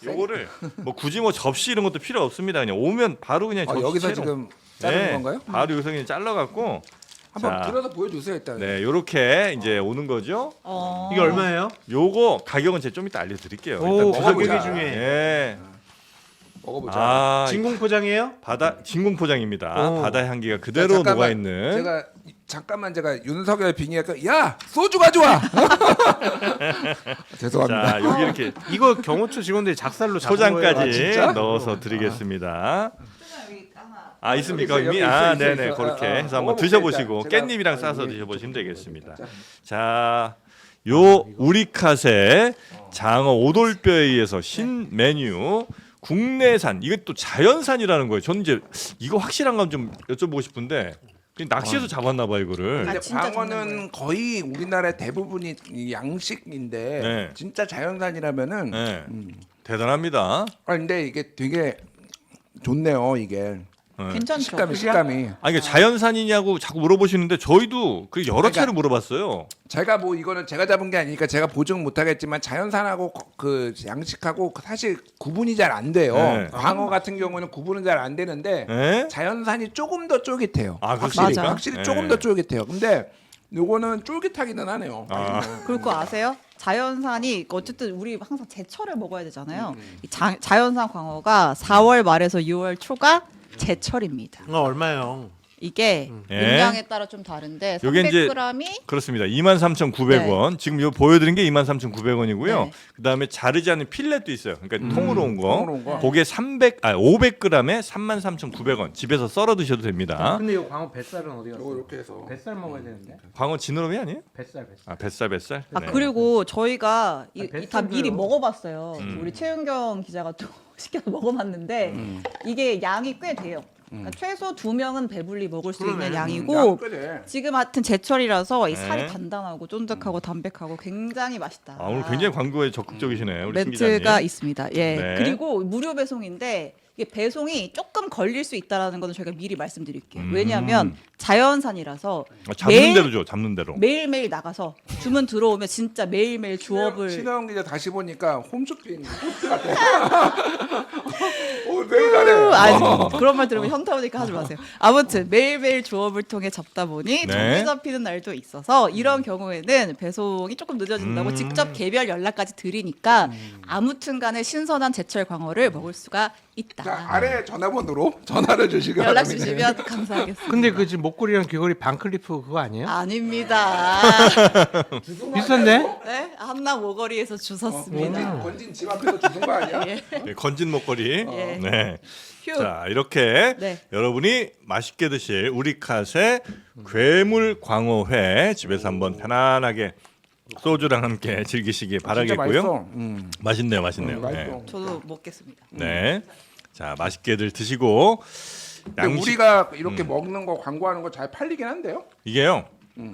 요거를 뭐 굳이 뭐 접시 이런 것도 필요 없습니다. 그냥 오면 바로 그냥 접시 여기서 채로. 지금 자르는 건가요? 바로 여기서 그냥 잘라갖고. 한번 자, 들어서 보여주세요 일단. 네, 요렇게 이제 오는 거죠. 이게 얼마예요? 요거 가격은 제가 좀 이따 알려드릴게요. 오, 일단 가격이 드셔보자. 중요해. 예. 먹어보자. 아, 진공 포장이에요? 바다 진공 포장입니다. 오. 바다 향기가 자, 그대로 잠깐만, 녹아 있는. 제가 윤석열 빙의할까? 야 소주 가져와. 죄송합니다. 자, 여기 이렇게 이거 경호처 직원들이 작살로 잡은 거예요? 포장까지 아, 진짜? 넣어서 드리겠습니다. 아, 있습니까? 여기 있어, 이미? 여기 아, 있어, 네네. 있어. 그렇게 해서 한번 먹어볼게요, 드셔보시고 일단. 제가- 깻잎이랑 싸서 여기 드셔보시면 되겠습니다. 자, 요 우리카세 장어 오돌뼈에 의해서 신 메뉴 국내산, 이게 또 자연산이라는 거예요. 저는 이제 이거 확실한 건 좀 여쭤보고 싶은데 그냥 낚시에서 잡았나 봐 이거를. 근데 진짜 잡는 광어는 거예요. 거의 우리나라의 대부분이 이 양식인데 네. 진짜 자연산이라면은 네. 대단합니다. 근데 이게 되게 좋네요 이게 괜찮죠? 식감이 아니, 이게 자연산이냐고 자꾸 물어보시는데 저희도 그 여러 차례 물어봤어요. 제가 뭐 이거는 제가 잡은 게 아니니까 제가 보증 못하겠지만 자연산하고 그 양식하고 사실 구분이 잘 안 돼요. 네. 광어 같은 경우는 구분은 잘 안 되는데 네? 자연산이 조금 더 쫄깃해요. 아, 확실히 그렇습니까? 확실히 네. 조금 더 쫄깃해요. 근데 요거는 쫄깃하기는 하네요. 아. 그리고 아세요? 자연산이 어쨌든 우리 항상 제철에 먹어야 되잖아요. 이 자연산 광어가 4월 말에서 6월 초가 제철입니다. 얼마예요? 이게 예. 용량에 따라 좀 다른데 요게 이제 300g이 그렇습니다. 23,900원. 지금 요 보여드린 게 23,900원이고요. 네. 그다음에 자르지 않은 필렛도 있어요. 그러니까 통으로 온 거. 통으로 온 거. 그게 500g에 33,900원. 집에서 썰어 드셔도 됩니다. 근데 이 광어 뱃살은 어디 갔어? 이렇게 해서 뱃살 먹어야 되는데. 광어 지느러미 아니에요? 뱃살. 아, 뱃살. 아 네. 그리고 저희가 다 뱃살도요. 미리 먹어봤어요. 음. 우리 최은경 기자가 또 시켜서 먹어봤는데 이게 양이 꽤 돼요. 그러니까 최소 2명은 배불리 먹을 수 있는 양이고 그래. 지금 같은 제철이라서 이 네. 살이 단단하고 쫀득하고 담백하고 굉장히 맛있다. 아, 오늘 굉장히 광고에 적극적이시네. 우리 신 멘트가 기자님. 있습니다. 예. 네. 그리고 무료 배송인데 이게 배송이 조금 걸릴 수 있다라는 거는 저희가 미리 말씀드릴게요. 왜냐하면 자연산이라서 아, 잡는 매일- 대로 줘. 잡는 대로. 매일매일 나가서 주문 들어오면 진짜 매일매일 주업을 신하영 기자 다시 보니까 홈쇼핑 포스트 같아. 매우 잘해. 아니 그런 말 들으면 현타 오니까 하지 마세요. 아무튼 매일매일 조업을 통해 잡다 보니 네. 정기 잡히는 날도 있어서 이런 경우에는 배송이 조금 늦어진다고 직접 개별 연락까지 드리니까 아무튼간에 신선한 제철 광어를 먹을 수가 있다. 자 아래 전화번호로 전화를 주시기 연락 바랍니다. 주시면 감사하겠습니다. 근데 그 지금 목걸이랑 귀걸이 반클리프 그거 아니에요? 아닙니다. 비싼데? 네, 한남 오거리에서 주웠습니다. 건진 집 앞에서 주는 거 아니야? 예. 네, 건진 목걸이. 예. 네. 휴. 자, 이렇게 네. 여러분이 맛있게 드실 우리카세 괴물 광어회 집에서 한번 편안하게 소주랑 함께 즐기시기 바라겠고요. 맛있네요. 네. 맛있어. 저도 먹겠습니다. 네. 자, 맛있게들 드시고 근데 양식 우리가 이렇게 먹는 거 광고하는 거 잘 팔리긴 한데요. 이게요.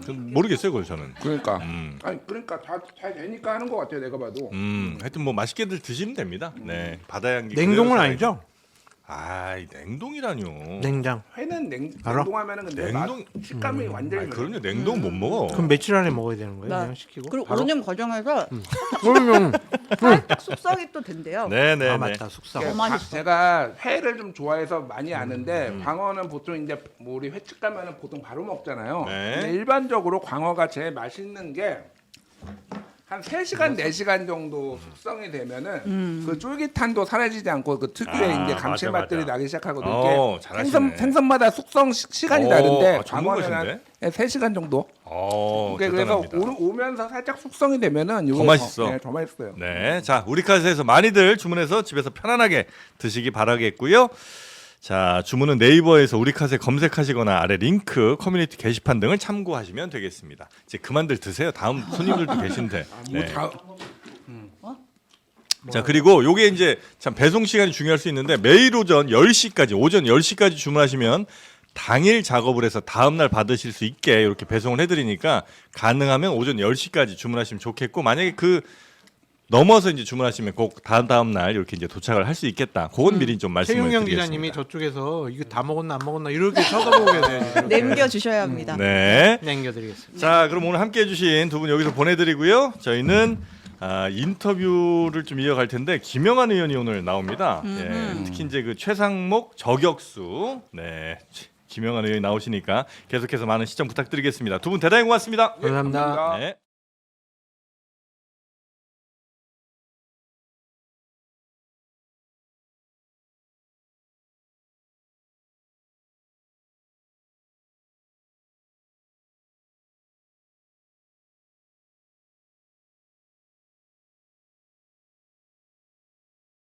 좀 모르겠어요, 그걸 저는. 그러니까 아니 그러니까 다 잘 되니까 하는 것 같아요. 내가 봐도. 하여튼 뭐 맛있게들 드시면 됩니다. 네. 바다 향기 냉동은 그대로 아니죠? 아, 냉동이라뇨. 냉장. 회는 알아? 냉동하면은 근데 냉동- 식감이 완전히 그럼요. 냉동 못 먹어. 그럼 며칠 안에 먹어야 되는 거예요? 네. 그냥 시키고? 그리고 바로? 오는 과정에서 그럼요. 살짝 숙성이 또 된대요. 네네. 아 맞다 숙성. 너무 맛있어. 제가 회를 좀 좋아해서 많이 아는데 광어는 보통 이제 뭐 우리 횟집 가면은 보통 바로 먹잖아요. 네. 근데 일반적으로 광어가 제일 맛있는 게 한 3시간, 4시간 정도 숙성이 되면은 그 쫄깃함도 사라지지 않고 그 특유의 아, 이제 맞아, 감칠맛들이 맞아. 나기 시작하거든요. 이게 잘하시네. 생선마다 숙성 시간이 오, 다른데 아, 광어는 전문가신데? 한 3시간 정도. 그래서 대단합니다. 오면서 살짝 숙성이 되면은 더 요게 맛있어. 네, 더 맛있어요. 네, 자 우리카스에서 많이들 주문해서 집에서 편안하게 드시기 바라겠고요. 자 주문은 네이버에서 우리카세 검색하시거나 아래 링크 커뮤니티 게시판 등을 참고하시면 되겠습니다. 이제 그만들 드세요. 다음 손님들도 계신데. 뭐 네. 다 자 그리고 요게 이제 참 배송 시간이 중요할 수 있는데 매일 오전 10시까지 오전 10시까지 주문하시면 당일 작업을 해서 다음 날 받으실 수 있게 이렇게 배송을 해드리니까 가능하면 오전 10시까지 주문하시면 좋겠고 만약에 그 넘어서 이제 주문하시면 꼭 다음 날 이렇게 이제 도착을 할 수 있겠다. 그건 미리 좀 말씀을 최용영 드리겠습니다. 기자님이 저쪽에서 이거 다 먹었나 안 먹었나 이렇게 쳐다보고 계세요. 남겨 주셔야 합니다. 네. 남겨드리겠습니다. 자 그럼 오늘 함께해 주신 두 분 여기서 보내드리고요. 저희는 인터뷰를 좀 이어갈 텐데 김영한 의원이 오늘 나옵니다. 예, 특히 이제 그 최상목 저격수 네 김영한 의원이 나오시니까 계속해서 많은 시청 부탁드리겠습니다. 두 분 대단히 고맙습니다. 감사합니다. 네.